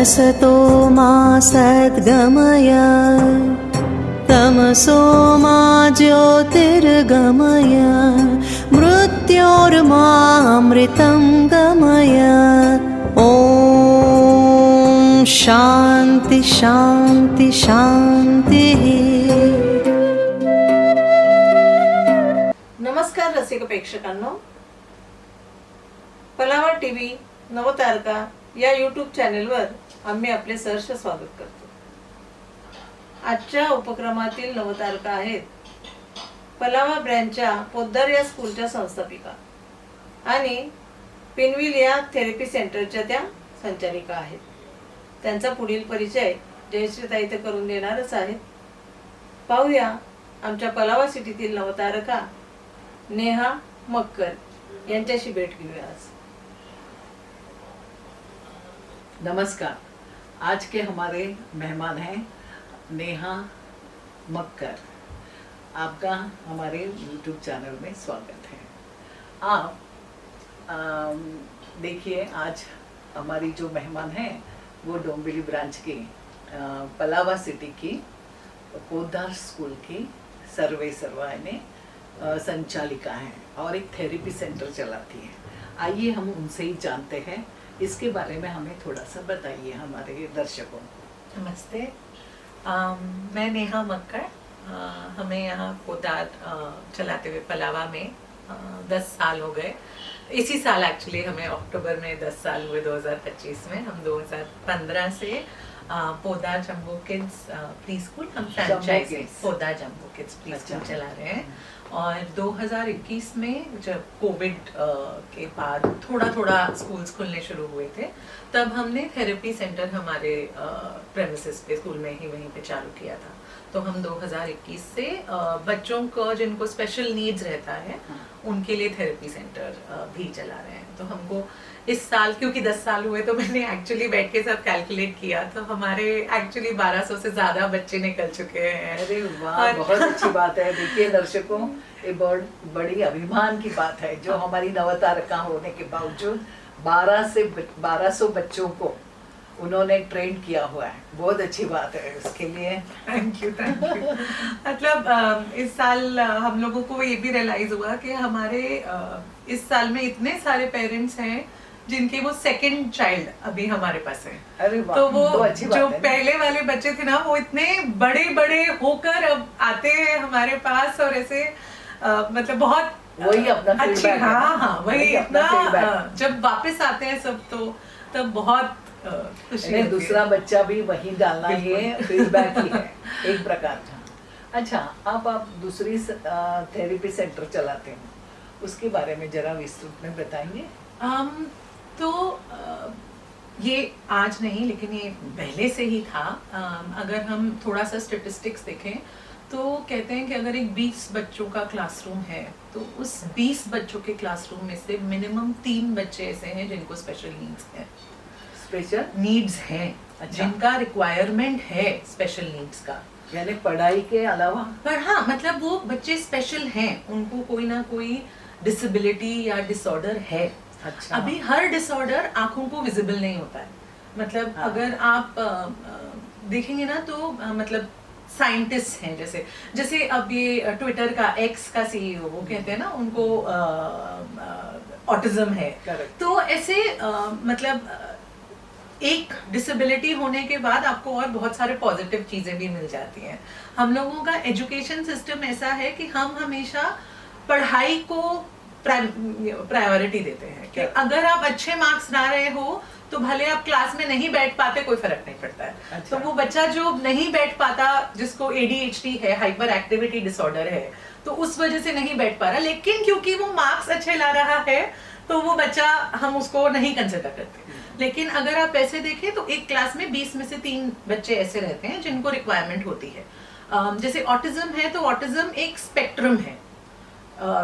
असतो मा सद्गमय तमसो मा ज्योतिर्गमय मृत्योर्मामृतं गमय। ॐ शान्ति शान्ति शान्तिः। नमस्कार रसिक प्रेक्षकांनो, पलावा टीव्ही नवतारका या यूट्यूब चॅनेलवर आम्ही आपले सहर्ष स्वागत करतो। आजच्या उपक्रमातील नवतारका आहेत पलावा ब्रँचच्या पोद्दार या स्कूलच्या संस्थापिका आणि पिनविल या थेरपी सेंटरच्या त्या संचालिका आहेत। त्यांचा पुढील परिचय जयश्रीताई ते करून देणारच आहेत। पाहूया आमच्या पलावा सिटीतील नवतारका नेहा मक्कर यांच्याशी भेट घेऊया आज। नमस्कार, आज के हमारे मेहमान हैं नेहा मक्कर। आपका हमारे YouTube चैनल में स्वागत है। आप देखिए, आज हमारी जो मेहमान हैं वो डोंबिवली ब्रांच की पलावा सिटी की पोद्दार स्कूल की सर्वाइने संचालिका हैं और एक थेरेपी सेंटर चलाती हैं। आइए हम उनसे ही जानते हैं, इसके बारे में हमें थोड़ा सा बताइए हमारे दर्शकों को। नमस्ते, मैं नेहा मक्कर। हमें यहाँ पोद्दार चलाते हुए पलावा में 10 साल हो गए। इसी साल एक्चुअली हमें अक्टूबर में 10 साल हुए 2025 में। हम 2015 से पोद्दार जम्बो किड्स प्री स्कूल, हम फ्रेंचाइजी पोद्दार जम्बो किड्स प्री स्कूल चला रहे हैं। और 2021 में जब कोविड के बाद थोड़ा स्कूल्स खुलने शुरू हुए थे, तब हमने थेरेपी सेंटर हमारे प्रेमिसेस पे स्कूल में ही वहीं पे चालू किया था। तो हम 2021 से बच्चों को जिनको स्पेशल नीड्स रहता है उनके लिए थेरेपी सेंटर भी चला रहे हैं। तो हमको इस साल, क्योंकि 10 साल हुए, तो मैंने एक्चुअली बैठ के सब कैलकुलेट किया, तो हमारे एक्चुअली 1200 से ज्यादा बच्चे निकल चुके हैं। अरे वाह, बहुत अच्छी बात है। देखिए दर्शकों, ये बड़ी अभिमान की बात है जो हमारी नवतारका होने के बावजूद 1200 बच्चों को उन्होंने ट्रेन किया हुआ है। बहुत अच्छी बात है, उसके लिए थैंक यू। मतलब इस साल हम लोगों को ये भी रियलाइज हुआ कि हमारे इस साल में इतने सारे पेरेंट्स हैं जिनके वो सेकंड चाइल्ड अभी हमारे पास है। अरे वाह, तो वो जो पहले वाले बच्चे थे ना, वो इतने बड़े होकर अब आते हैं हमारे पास और ऐसे मतलब बहुत वही अपना अच्छी, हाँ वही इतना जब वापस आते हैं सब, तो तब बहुत खुशी। दूसरा बच्चा भी वही डालना, ये फीडबैक ही है एक प्रकार का। अच्छा, आप दूसरी थेरेपी सेंटर चलाते हैं, उसके बारे में जरा विस्तृत में बताएंगे। तो ये आज नहीं, लेकिन ये पहले से ही था। अगर हम थोड़ा सा स्टेटिस्टिक्स देखें तो कहते हैं कि अगर एक 20 बच्चों का क्लासरूम है, तो उस 20 बच्चों के क्लासरूम में से मिनिमम 3 बच्चे ऐसे हैं जिनको स्पेशल नीड्स है। स्पेशल नीड्स हैं, जिनका रिक्वायरमेंट है स्पेशल नीड्स का, यानी पढ़ाई के अलावा। पर हाँ, मतलब वो बच्चे स्पेशल हैं, उनको कोई ना कोई डिसेबिलिटी या डिसऑर्डर है। अच्छा। अभी हर डिसऑर्डर आंखों को विजिबल नहीं होता है। मतलब अगर आप देखेंगे ना, तो मतलब साइंटिस्ट हैं, जैसे अब ये ट्विटर का एक्स का CEO, वो कहते हैं ना उनको ऑटिज्म है। तो ऐसे मतलब एक डिसेबिलिटी होने के बाद आपको और बहुत सारे पॉजिटिव चीजें भी मिल जाती हैं। हम लोगों का एजुकेशन सिस्टम ऐसा है कि हम हमेशा पढ़ाई को प्रायोरिटी देते हैं कि अगर आप अच्छे मार्क्स ला रहे हो तो भले आप क्लास में नहीं बैठ पाते, कोई फर्क नहीं पड़ता है। अच्छा। तो वो बच्चा जो नहीं बैठ पाता, जिसको ADHD है, हाइपर एक्टिविटी डिसऑर्डर है, तो उस वजह से नहीं बैठ पा रहा, लेकिन क्योंकि वो मार्क्स अच्छे ला रहा है तो वो बच्चा, हम उसको नहीं कंसिडर करते। लेकिन अगर आप ऐसे देखें तो एक क्लास में 20 में से 3 बच्चे ऐसे रहते हैं जिनको रिक्वायरमेंट होती है। जैसे ऑटिज्म है, तो ऑटिज्म एक स्पेक्ट्रम है।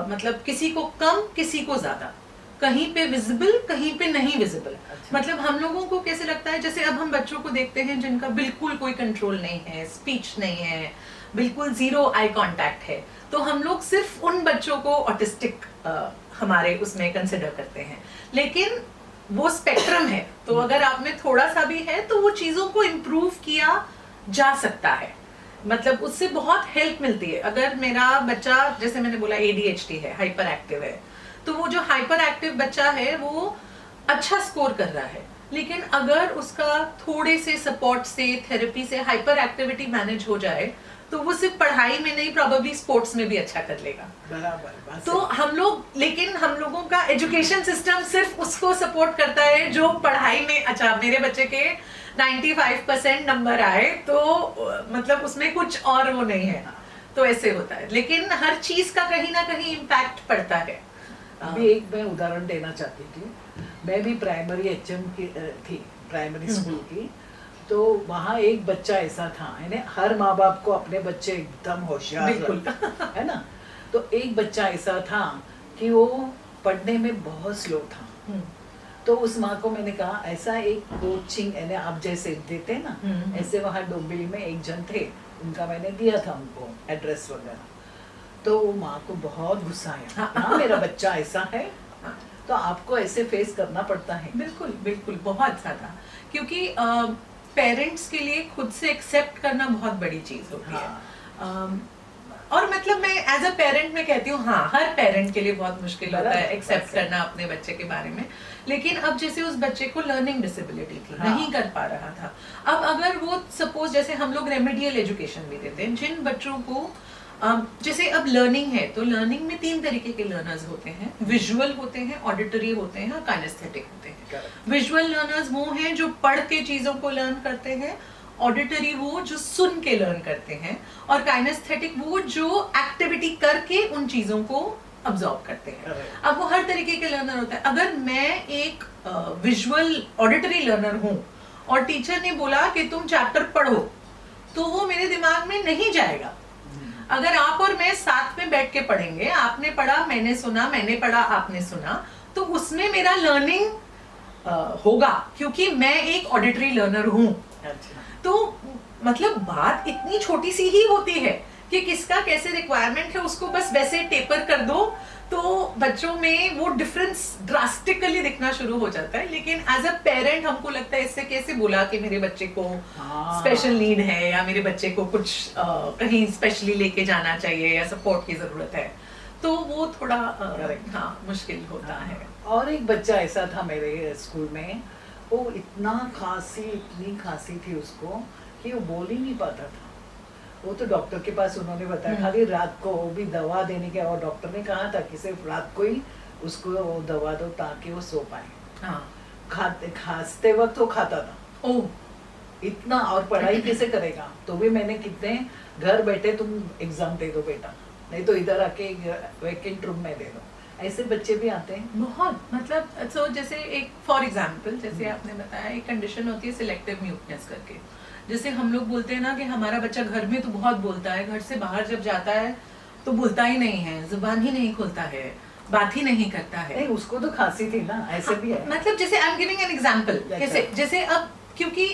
मतलब किसी को कम, किसी को ज्यादा, कहीं पे विजिबल, कहीं पे नहीं विजिबल। अच्छा। मतलब हम लोगों को कैसे लगता है, जैसे अब हम बच्चों को देखते हैं जिनका बिल्कुल कोई कंट्रोल नहीं है, स्पीच नहीं है, बिल्कुल 0 आई कांटेक्ट है, तो हम लोग सिर्फ उन बच्चों को ऑटिस्टिक हमारे उसमें कंसिडर करते हैं। लेकिन वो स्पेक्ट्रम है, तो अगर आप में थोड़ा सा भी है तो वो चीजों को इम्प्रूव किया जा सकता है, मतलब उससे बहुत हेल्प मिलती है। अगर मेरा बच्चा, जैसे मैंने बोला ADHD है, हाइपर एक्टिव है, तो वो जो हाइपर एक्टिव बच्चा है वो अच्छा स्कोर कर रहा है, लेकिन अगर उसका थोड़े से सपोर्ट से, थेरेपी से हाइपर एक्टिविटी मैनेज हो जाए तो वो सिर्फ पढ़ाई में नहीं, प्रोबेबली स्पोर्ट्स में भी अच्छा कर लेगा। बराबर। तो हम लोग, लेकिन हम लोगों का एजुकेशन सिस्टम सिर्फ उसको सपोर्ट करता है जो पढ़ाई में, अच्छा मेरे बच्चे के 95% नंबर आए तो मतलब उसमें कुछ और वो नहीं है, तो ऐसे होता है। लेकिन हर चीज का कहीं ना कहीं इम्पैक्ट पड़ता है। अभी एक मैं उदाहरण देना चाहती थी। मैं भी प्राइमरी HM की थी, प्राइमरी स्कूल की। तो वहाँ एक बच्चा ऐसा था, यानी हर माँ बाप को अपने बच्चे एकदम होशियार लगते, है ना। तो एक बच्चा ऐसा था कि वो पढ़ने में बहुत स्लो था। तो उस माँ को मैंने कहा ऐसा एक कोचिंग, यानी आप जैसे देते ना, ऐसे वहाँ डोंबिवली में एक जन थे, उनका मैंने दिया था उनको एड्रेस वगैरह। तो वो माँ को बहुत गुस्सा आया, हाँ मेरा बच्चा ऐसा है। तो आपको ऐसे फेस करना पड़ता है। बिल्कुल बिल्कुल, बहुत ज्यादा, क्योंकि पेरेंट्स के लिए खुद से एक्सेप्ट करना बहुत बड़ी चीज होती है। और मतलब मैं एज अ पेरेंट मैं कहती हूँ, हाँ हर पेरेंट के लिए बहुत मुश्किल होता है एक्सेप्ट करना अपने बच्चे के बारे में। लेकिन अब जैसे उस बच्चे को लर्निंग डिसेबिलिटी थी, नहीं कर पा रहा था, अब अगर वो सपोज, जैसे हम लोग रेमेडियल एजुकेशन भी देते हैं जिन बच्चों को, जैसे अब लर्निंग है तो लर्निंग में 3 तरीके के लर्नर्स होते हैं, विजुअल होते हैं, ऑडिटरी होते हैं और काइनेस्थेटिक होते हैं। विजुअल लर्नर्स वो हैं जो पढ़ के चीजों को लर्न करते हैं, ऑडिटरी वो जो सुन के लर्न करते हैं, और काइनेस्थेटिक वो जो एक्टिविटी करके उन चीजों को अब्सॉर्ब करते हैं। अब वो हर तरीके के लर्नर होता है। अगर मैं एक विजुअल ऑडिटरी लर्नर हूँ और टीचर ने बोला कि तुम चैप्टर पढ़ो, तो वो मेरे दिमाग में नहीं जाएगा। अगर आप और मैं साथ में बैठ के पढ़ेंगे, आपने पढ़ा मैंने सुना, मैंने पढ़ा आपने सुना, तो उसमें मेरा लर्निंग होगा, क्योंकि मैं एक ऑडिटरी लर्नर हूँ। तो मतलब बात इतनी छोटी सी ही होती है कि किसका कैसे रिक्वायरमेंट है, उसको बस वैसे टेपर कर दो तो बच्चों में वो डिफरेंस ड्रास्टिकली दिखना शुरू हो जाता है। लेकिन एज अ पेरेंट हमको लगता है इससे कैसे बोला कि मेरे बच्चे को स्पेशल नीड है, या मेरे बच्चे को कुछ कहीं स्पेशली लेके जाना चाहिए, या सपोर्ट की जरूरत है, तो वो थोड़ा हाँ मुश्किल होता है। और एक बच्चा ऐसा था मेरे स्कूल में, वो इतनी खांसी थी उसको कि वो बोल ही नहीं पाता था। वो तो डॉक्टर के पास उन्होंने बताया, खाली रात को वो भी दवा देने के, और डॉक्टर ने कहा था कि सिर्फ रात को ही उसको वो दवा दो ताकि वो सो पाए। खांसते वक्त वो खाता था। ओह इतना, और पढ़ाई कैसे करेगा। तो भी मैंने कितने, घर बैठे तुम एग्जाम दे दो बेटा, नहीं तो इधर आके वेकेंट रूम में दे दो। ऐसे बच्चे भी आते हैं बहुत, मतलब so, जैसे एक फॉर एग्जाम्पल, जैसे आपने बताया एक कंडीशन होती है सिलेक्टिव म्यूटनेस करके। जैसे हम लोग बोलते हैं ना कि हमारा बच्चा घर में तो बहुत बोलता है, घर से बाहर जब जाता है तो बोलता ही नहीं है, जुबान ही नहीं खोलता है, बात ही नहीं करता है। नहीं, उसको तो खांसी थी ना, ऐसे भी है। मतलब जैसे I am giving an example, जैसे अब क्योंकि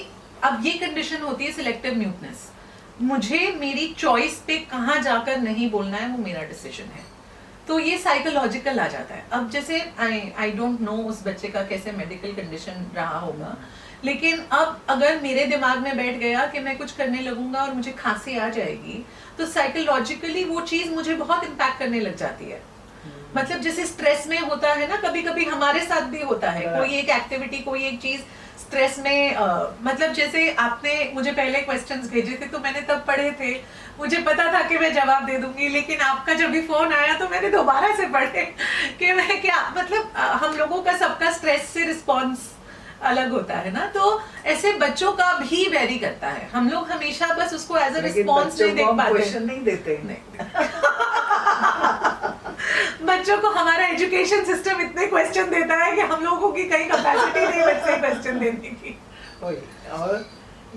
अब ये कंडीशन होती है सिलेक्टिव म्यूटनेस, मुझे मेरी चॉइस पे कहाँ जाकर नहीं बोलना है वो मेरा डिसीजन है, तो ये साइकोलॉजिकल आ जाता है। अब जैसे आई डोंट नो उस बच्चे का कैसे मेडिकल कंडीशन रहा होगा, लेकिन अब अगर मेरे दिमाग में बैठ गया कि मैं कुछ करने लगूंगा और मुझे खांसी आ जाएगी, तो साइकोलॉजिकली वो चीज मुझे बहुत इम्पैक्ट करने लग जाती है। मतलब जैसे स्ट्रेस में होता है ना, कभी कभी हमारे साथ भी होता है, कोई एक एक्टिविटी, कोई एक चीज स्ट्रेस में मतलब जैसे आपने मुझे पहले क्वेश्चंस भेजे थे तो मैंने तब पढ़े थे, मुझे पता था कि मैं जवाब दे दूंगी, लेकिन आपका जब भी फोन आया तो मैंने दोबारा से पढ़े कि मैं क्या, मतलब हम लोगों का सबका स्ट्रेस से रिस्पॉन्स अलग होता है ना, तो ऐसे बच्चों का भी वेरी करता है। हम लोग हमेशा बस उसको एज अ रिस्पॉन्स नहीं देख पाते, क्वेश्चन नहीं देते। बच्चों को हमारा एजुकेशन सिस्टम इतने क्वेश्चन देता है कि हम लोगों की कहीं कैपेसिटी नहीं बचती क्वेश्चन देने की। और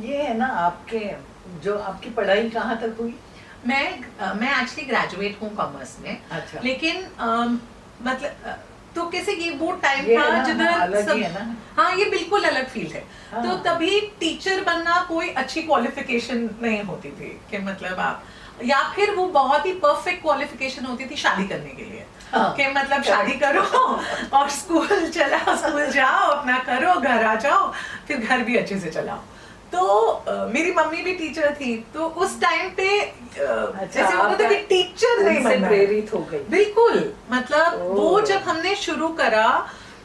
ये है ना, आपके जो आपकी पढ़ाई कहाँ तक हुई? मैं एक्चुअली ग्रेजुएट हूँ कॉमर्स में। अच्छा। लेकिन मतलब तो कैसे ये वो टाइम ये था है ना, जिधर अलग ही है ना। हाँ ये बिल्कुल अलग फील है। हाँ। तो तभी टीचर बनना कोई अच्छी क्वालिफिकेशन नहीं होती थी कि मतलब आप, या फिर वो बहुत ही परफेक्ट क्वालिफिकेशन होती थी शादी करने के लिए। हाँ। कि मतलब शादी करो और स्कूल जाओ, अपना करो, घर आ जाओ, फिर घर भी अच्छे से चलाओ। तो मेरी मम्मी भी टीचर थी, तो उस टाइम पे जैसे होता था कि टीचर नहीं बनना है। प्रेरित हो गई। बिल्कुल, मतलब ओह। वो जब हमने शुरू करा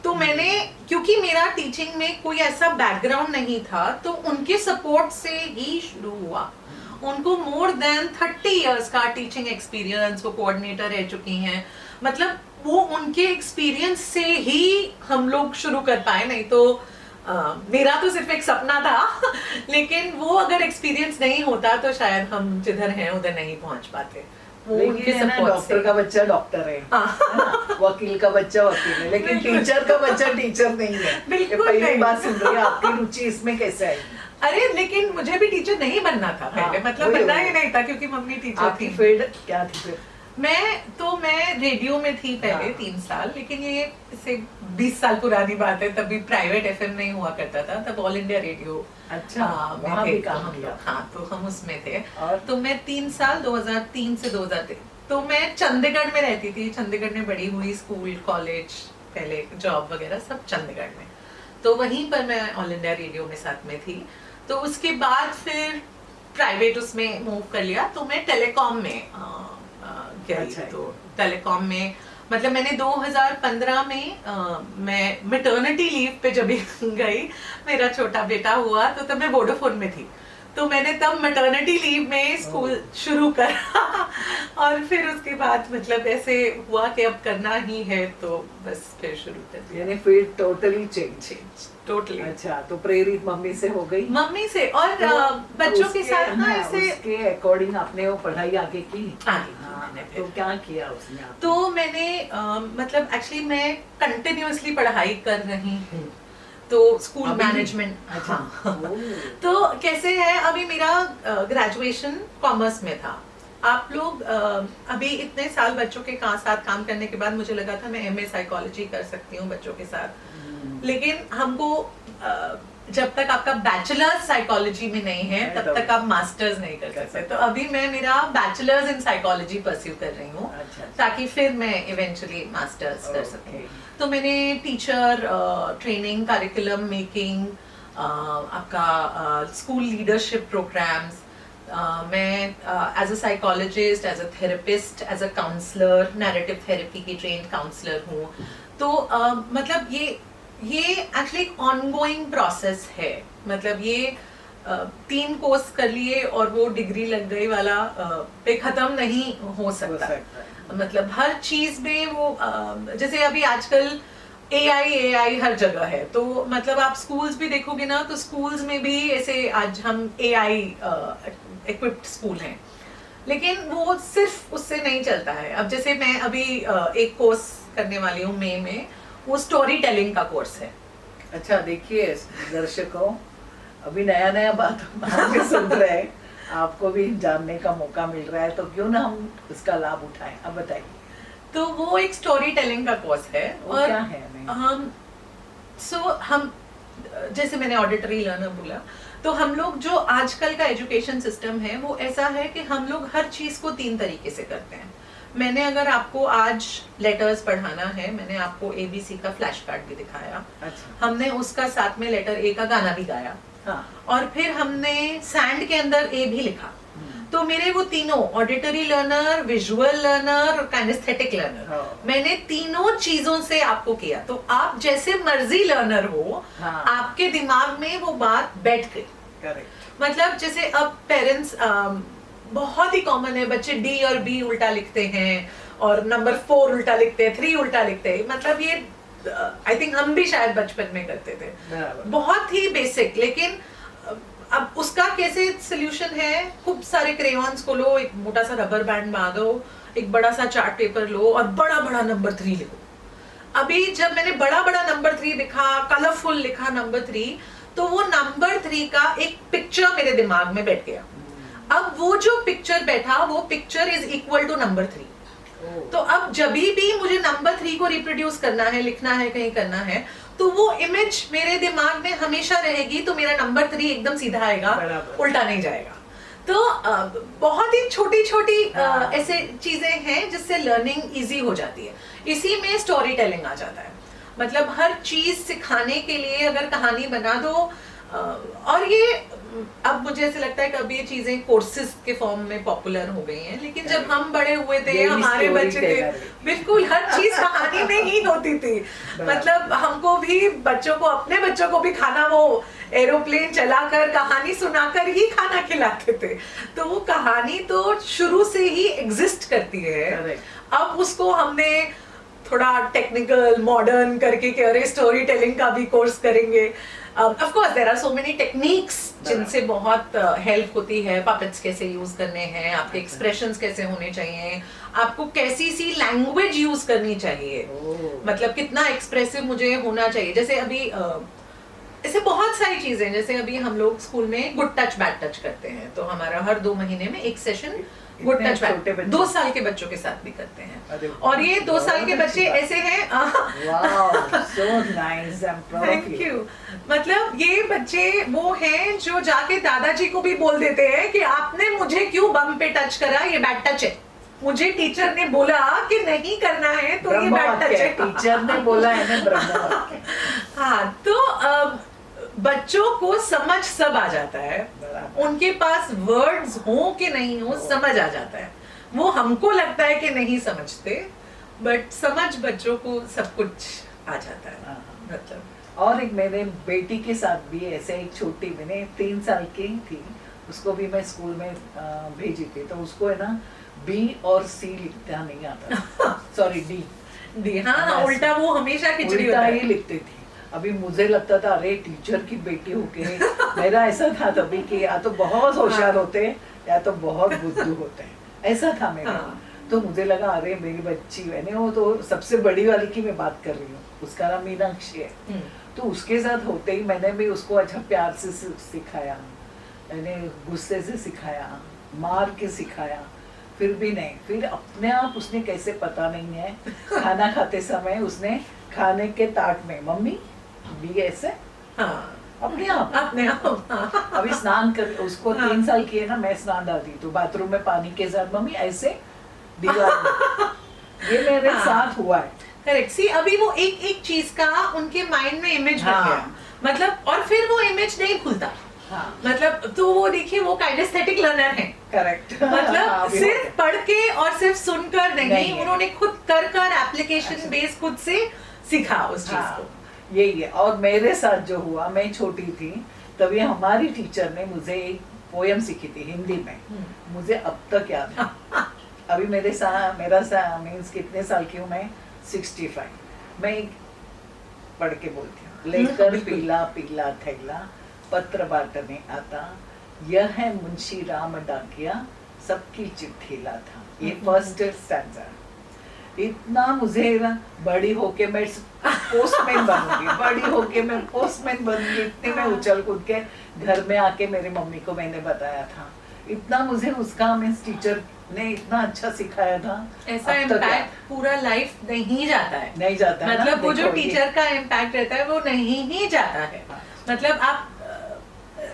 तो मैंने, क्योंकि मेरा टीचिंग में कोई ऐसा बैकग्राउंड नहीं था, तो उनके सपोर्ट से ही शुरू हुआ। उनको मोर देन 30 इयर्स का टीचिंग एक्सपीरियंस, वो कोऑर्डिनेटर रह चुकी हैं। मतलब वो उनके एक्सपीरियंस से ही हम लोग शुरू कर पाए, नहीं तो मेरा तो सिर्फ एक सपना था लेकिन वो अगर एक्सपीरियंस नहीं होता तो शायद हम जिधर हैं उधर नहीं पहुंच पाते। वो उनके लेकिन सपोर्ट डॉक्टर से। का बच्चा डॉक्टर है, हाँ। वकील का बच्चा वकील है, लेकिन बिल्कुल। टीचर का बच्चा टीचर नहीं है। बिल्कुल ये पहली नहीं। बात सुन रही है, आपकी रुचि इसमें कैसे आई? अरे लेकिन मुझे भी टीचर नहीं बनना था पहले, हाँ, मतलब वही, बनना वही। ही नहीं था क्योंकि मम्मी टीचर आपकी थी। फील्ड क्या थी फिर? मैं रेडियो में थी पहले हाँ। 3 साल, लेकिन ये इससे 20 साल पुरानी बात है, तभी प्राइवेट एफएम नहीं हुआ करता था, तब ऑल इंडिया रेडियो अच्छा, में वहाँ थे भी तो काम हम किया। लोग। हाँ, तो हम उसमें थे। और? तो मैं 3 साल 2003 से 2003, तो मैं चंडीगढ़ में रहती थी। चंडीगढ़ में बड़ी हुई, स्कूल कॉलेज पहले जॉब वगैरह सब चंडीगढ़ में, तो वहीं पर मैं ऑल इंडिया रेडियो में साथ में थी। तो उसके बाद फिर प्राइवेट उसमें मूव कर लिया, तो मैं टेलीकॉम में गई। अच्छा। तो टेलीकॉम में मतलब मैंने 2015 में मैं मैटरनिटी लीव पे जब गई, मेरा छोटा बेटा हुआ, तो तब मैं वोडाफोन में थी। तो मैंने तब मैटरनिटी लीव में स्कूल शुरू करा और फिर उसके बाद मतलब ऐसे हुआ कि अब करना ही है, तो बस फिर शुरू कर दिया। यानी फील्ड टोटली चेंज। टोटली अच्छा, तो प्रेरित मम्मी से हो गई? मम्मी से और तो बच्चों के उसके- साथ ना हाँ, ऐसे उसके अकॉर्डिंग आपने वो पढ़ाई आगे की? आगे की हाँ, मैंने तो फिर। क्या किया उसने आपने? तो मैंने मतलब एक्चुअली मैं कंटिन्यूअसली पढ़ाई कर रही हूँ, तो स्कूल अभी भी? मैनेजमेंट। अच्छा। हाँ। ओह। तो कैसे है, अभी मेरा ग्रेजुएशन कॉमर्स में था। आप लोग अभी इतने साल बच्चों के साथ काम करने के बाद मुझे लगा था मैं एमए साइकोलॉजी कर सकती हूँ बच्चों के साथ, लेकिन हमको जब तक आपका बैचलर्स साइकोलॉजी में नहीं है तब तक आप मास्टर्स नहीं कर सकते। तो अभी मैं मेरा बैचलर्स इन साइकोलॉजी परस्यू कर रही हूँ, अच्छा। ताकि फिर मैं इवेंचुअली मास्टर्स कर सकूँ। ओके। तो मैंने टीचर ट्रेनिंग, करिकुलम मेकिंग, आपका स्कूल लीडरशिप प्रोग्राम्स, मैं as a psychologist, as a therapist, as a counsellor, narrative therapy की ट्रेन्ड काउंसलर हूँ। तो मतलब ये एक्चुअली एक ऑनगोइंग प्रोसेस है। मतलब ये 3 कोर्स कर लिए और वो डिग्री लग गई वाला पे खत्म नहीं हो सकता। मतलब हर चीज में वो जैसे अभी आजकल AI हर जगह है, तो मतलब आप स्कूल्स भी देखोगे ना, तो स्कूल्स में भी ऐसे आज हम AI इक्विप्ड स्कूल हैं, लेकिन वो सिर्फ उससे नहीं चलता है। अब जैसे मैं अभी एक कोर्स करने वाली हूँ मई में, वो स्टोरी टेलिंग का कोर्स है। अच्छा, देखिए दर्शकों, अभी नया नया बात हम भी सुन रहे हैं, आपको भी जानने का मौका मिल रहा है, तो क्यों ना हम उसका लाभ उठाएं। अब बताइए। तो वो एक स्टोरी टेलिंग का कोर्स है। वो और क्या है? हम जैसे मैंने ऑडिटरी लर्नर बोला, तो हम लोग जो आजकल का एजुकेशन सिस्टम है वो ऐसा है कि हम लोग हर चीज को 3 तरीके से करते हैं। मैंने अगर आपको आज लेटर्स पढ़ाना है, मैंने आपको ABC का फ्लैश कार्ड भी दिखाया। अच्छा। हमने उसका साथ में लेटर A का गाना भी गाया, हाँ। और फिर हमने सैंड के अंदर A भी लिखा। तो मेरे वो तीनों, ऑडिटरी लर्नर, विजुअल लर्नर और काइनेस्थेटिक लर्नर, मैंने तीनों चीजों से आपको किया। तो आप जैसे मर्जी लर्नर हो, हाँ। आपके दिमाग में वो बात बैठ गई। करेक्ट। मतलब जैसे अब पेरेंट्स, बहुत ही कॉमन है, बच्चे D और B उल्टा लिखते हैं और नंबर 4 उल्टा लिखते हैं, 3 उल्टा लिखते हैं। मतलब ये आई थिंक हम भी शायद बचपन में करते थे, बराबर। बहुत ही बेसिक। लेकिन अब उसका कैसे सोल्यूशन है, खूब सारे क्रेयॉन्स को लो, एक मोटा सा रबर बैंड बांधो, एक बड़ा सा चार्ट पेपर लो और बड़ा बड़ा नंबर 3 लिखो। अभी जब मैंने बड़ा बड़ा नंबर 3 लिखा, कलरफुल लिखा नंबर 3, तो वो नंबर 3 का एक पिक्चर मेरे दिमाग में बैठ गया। अब वो जो पिक्चर बैठा, वो picture is equal to number 3। तो अब जब भी मुझे नंबर 3 को रिप्रोड्यूस करना है, लिखना है, कहीं करना है, तो वो इमेज मेरे दिमाग में हमेशा रहेगी, तो मेरा नंबर 3 एकदम सीधा आएगा, उल्टा नहीं जाएगा। तो बहुत ही छोटी छोटी ऐसे चीजें हैं जिससे लर्निंग इजी हो जाती है। इसी में स्टोरी टेलिंग आ जाता है, मतलब हर चीज सिखाने के लिए अगर कहानी बना दो, और ये अब मुझे ऐसे लगता है कि अब ये चीजें कोर्सेज के फॉर्म में पॉपुलर हो गई हैं, लेकिन जब हम बड़े हुए थे, हमारे बच्चे थे, बिल्कुल हर चीज कहानी में ही होती थी। मतलब हमको भी बच्चों को, अपने बच्चों को भी खाना वो एरोप्लेन चलाकर, कहानी सुनाकर ही खाना खिलाते थे। तो वो कहानी तो शुरू से ही एग्जिस्ट करती है। अब उसको हमने थोड़ा टेक्निकल मॉडर्न करके कि अरे स्टोरी टेलिंग का भी कोर्स करेंगे। Of course there are so many techniques जिनसे बहुत हेल्प होती है। पपेट्स कैसे यूज करने हैं, आपके एक्सप्रेशंस कैसे होने चाहिए, आपको कैसी सी लैंग्वेज यूज करनी चाहिए, मतलब कितना एक्सप्रेसिव मुझे होना चाहिए। जैसे अभी ऐसे बहुत सारी चीजें, जैसे अभी हम लोग स्कूल में गुड टच बैड टच करते हैं, तो हमारा हर 2 महीने में एक सेशन गुड टच बैड 2 साल के बच्चों के साथ भी करते हैं। और ये 2 साल के बच्चे ऐसे हैं, थैंक यू, मतलब ये बच्चे वो हैं जो जाके दादाजी को भी बोल देते हैं कि आपने मुझे क्यों बम पे टच करा, ये बैड टच है, मुझे टीचर ने बोला कि नहीं करना है, तो ये बैड टच है, टीचर ने बोला है ना। हाँ, तो बच्चों को समझ सब आ जाता है, उनके पास वर्ड्स हो कि नहीं हो समझ आ जाता है। वो हमको लगता है कि नहीं समझते, बट समझ बच्चों को सब कुछ आ जाता है। मतलब और एक मेरे बेटी के साथ भी ऐसे, एक छोटी, मैंने 3 साल की थी, उसको भी मैं स्कूल में भेजी थी, तो उसको है ना B और C लिखना नहीं आता, सॉरी डी, हाँ, उल्टा वो हमेशा खिचड़ी उल्टा ही लिखती थी। अभी मुझे लगता था अरे टीचर की बेटी होके, मेरा ऐसा था तभी कि या तो बहुत होशियार होते हैं या तो बहुत बुद्धू होते हैं, ऐसा था मेरा। तो मुझे लगा अरे मेरी बच्ची, मैंने वो तो सबसे बड़ी वाली की मैं बात कर रही हूँ, उसका नाम मीनाक्षी है। तो उसके साथ होते ही मैंने भी उसको अच्छा प्यार से सिखाया, मैंने गुस्से से सिखाया, मार के सिखाया, फिर भी नहीं। फिर अपने आप उसने कैसे पता नहीं है, खाना खाते समय उसने खाने के ताट में मम्मी भी ऐसे, अपने आप अभी स्नान कर, उसको 3 साल की है ना, मैं स्नान डालती तो बाथरूम में पानी के साथ मम्मी ऐसे दीवार में, ये मेरे साथ हुआ है। करेक्ट। सी अभी वो एक एक चीज का उनके माइंड में इमेज बन गया, मतलब, और फिर वो इमेज नहीं खुलता। मतलब तो वो देखिए वो काइनेस्थेटिक लर्नर है। करेक्ट। मतलब सिर्फ पढ़ के और सिर्फ सुनकर नहीं, उन्होंने खुद कर एप्लीकेशन बेस खुद से सीखा उस चीज को। यही है। और मेरे साथ जो हुआ, मैं छोटी थी तभी हमारी टीचर ने मुझे एक पोयम सीखी थी हिंदी में, मुझे अब तक याद है। अभी मेरा मीन्स कितने साल की हूँ मैं, 65। मैं पढ़ के बोलती हूँ, लेकर पीला पीला थैला पत्र बांटने आता, यह है मुंशी राम डाकिया सबकी चिट्ठी लाता। ये फर्स्ट स्टैंजा। इतना मुझे ना, बड़ी होके मैं पोस्टमैन बनूंगी, बड़ी होके मैं पोस्टमैन बनूंगी, इतने में उछल कूद के घर में आके मेरी मम्मी को मैंने बताया था। इतना मुझे उसका मीन्स टीचर ने इतना अच्छा सिखाया था। ऐसा इम्पैक्ट पूरा लाइफ नहीं जाता है, नहीं जाता है, मतलब वो जो टीचर का इम्पैक्ट रहता है वो नहीं ही जाता है। मतलब आप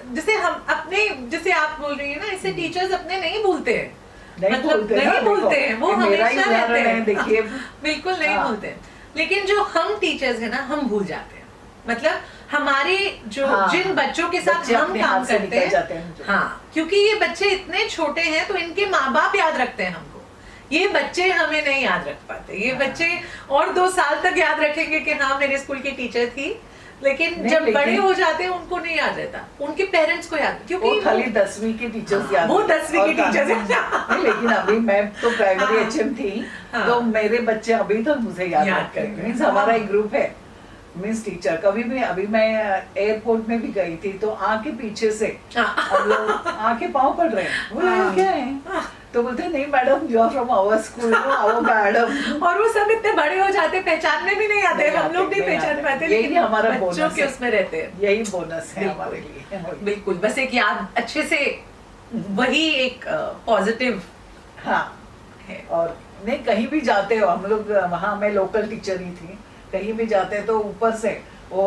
जैसे हम अपने, जैसे आप बोल रही है ना, इससे टीचर्स अपने नहीं भूलते हैं, मतलब नहीं भूलते हैं, वो हमेशा रहते हैं, देखिए बिल्कुल नहीं भूलते। लेकिन जो हम टीचर्स हैं ना, हम भूल जाते हैं। मतलब हमारे जो जिन बच्चों के साथ हम काम करते हैं, क्योंकि ये बच्चे इतने छोटे हैं तो इनके माँ बाप याद रखते हैं हमको, ये बच्चे हमें नहीं याद रख पाते। ये बच्चे और 2 साल तक याद रखेंगे कि हाँ मेरे स्कूल की टीचर थी, लेकिन जब बड़े हो जाते हैं उनको नहीं याद रहता, उनके पेरेंट्स को याद, क्योंकि खाली 10वीं के टीचर्स याद, वो 10वीं के टीचर्स नहीं। लेकिन अभी मैं तो प्राइमरी HM थी, तो मेरे बच्चे अभी तक मुझे याद रखते हैं। मीन्स हमारा एक ग्रुप है, मीन्स टीचर। कभी भी, अभी मैं एयरपोर्ट में भी गई थी तो आके पीछे से हम लोग आके पाँव पड़ रहे हैं, बोले क्या है, तो बोलते नहीं madam you are from our school, our madam. और वो सब इतने बड़े हो जाते, पहचानने भी नहीं आते, हम लोग नहीं पहचान पाते, लेकिन हमारा बच्चों के उसमें रहते हैं। यही बोनस है हमारे लिए। बिल्कुल, बस एक याद अच्छे से, वही एक पॉजिटिव हाँ है। और नहीं, कहीं भी जाते हो हम लोग, वहाँ मैं लोकल टीचर ही थी, कहीं भी जाते तो ऊपर से वो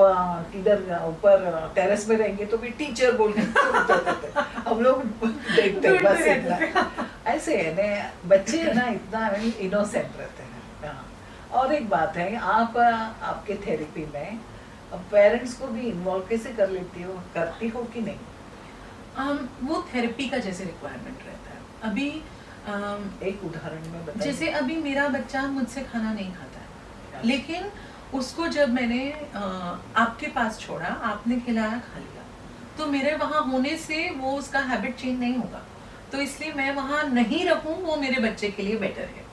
किधर ऊपर टेरेस में रहेंगे तो भी टीचर बोल के उतरते थे। हम लोग देखते बस इतना। ऐसे है ना बच्चे है ना, इतना इनोसेंट रहते हैं। हाँ। और एक बात है, आप आपके थेरेपी में पेरेंट्स को भी इन्वॉल्व कैसे कर करती हो कि नहीं? वो थेरेपी का जैसे रिक्वायरमेंट रहता है। अभी एक उदाहरण में बताइए। जैसे अभी मेरा बच्चा मुझसे खाना नहीं खाता है, लेकिन उसको जब मैंने आपके पास छोड़ा, आपने खिलाया, खा लिया, तो मेरे वहाँ होने से वो उसका हैबिट चेंज नहीं होगा। तो इसलिए मैं वहाँ नहीं रहूँ, वो मेरे बच्चे के लिए बेटर है।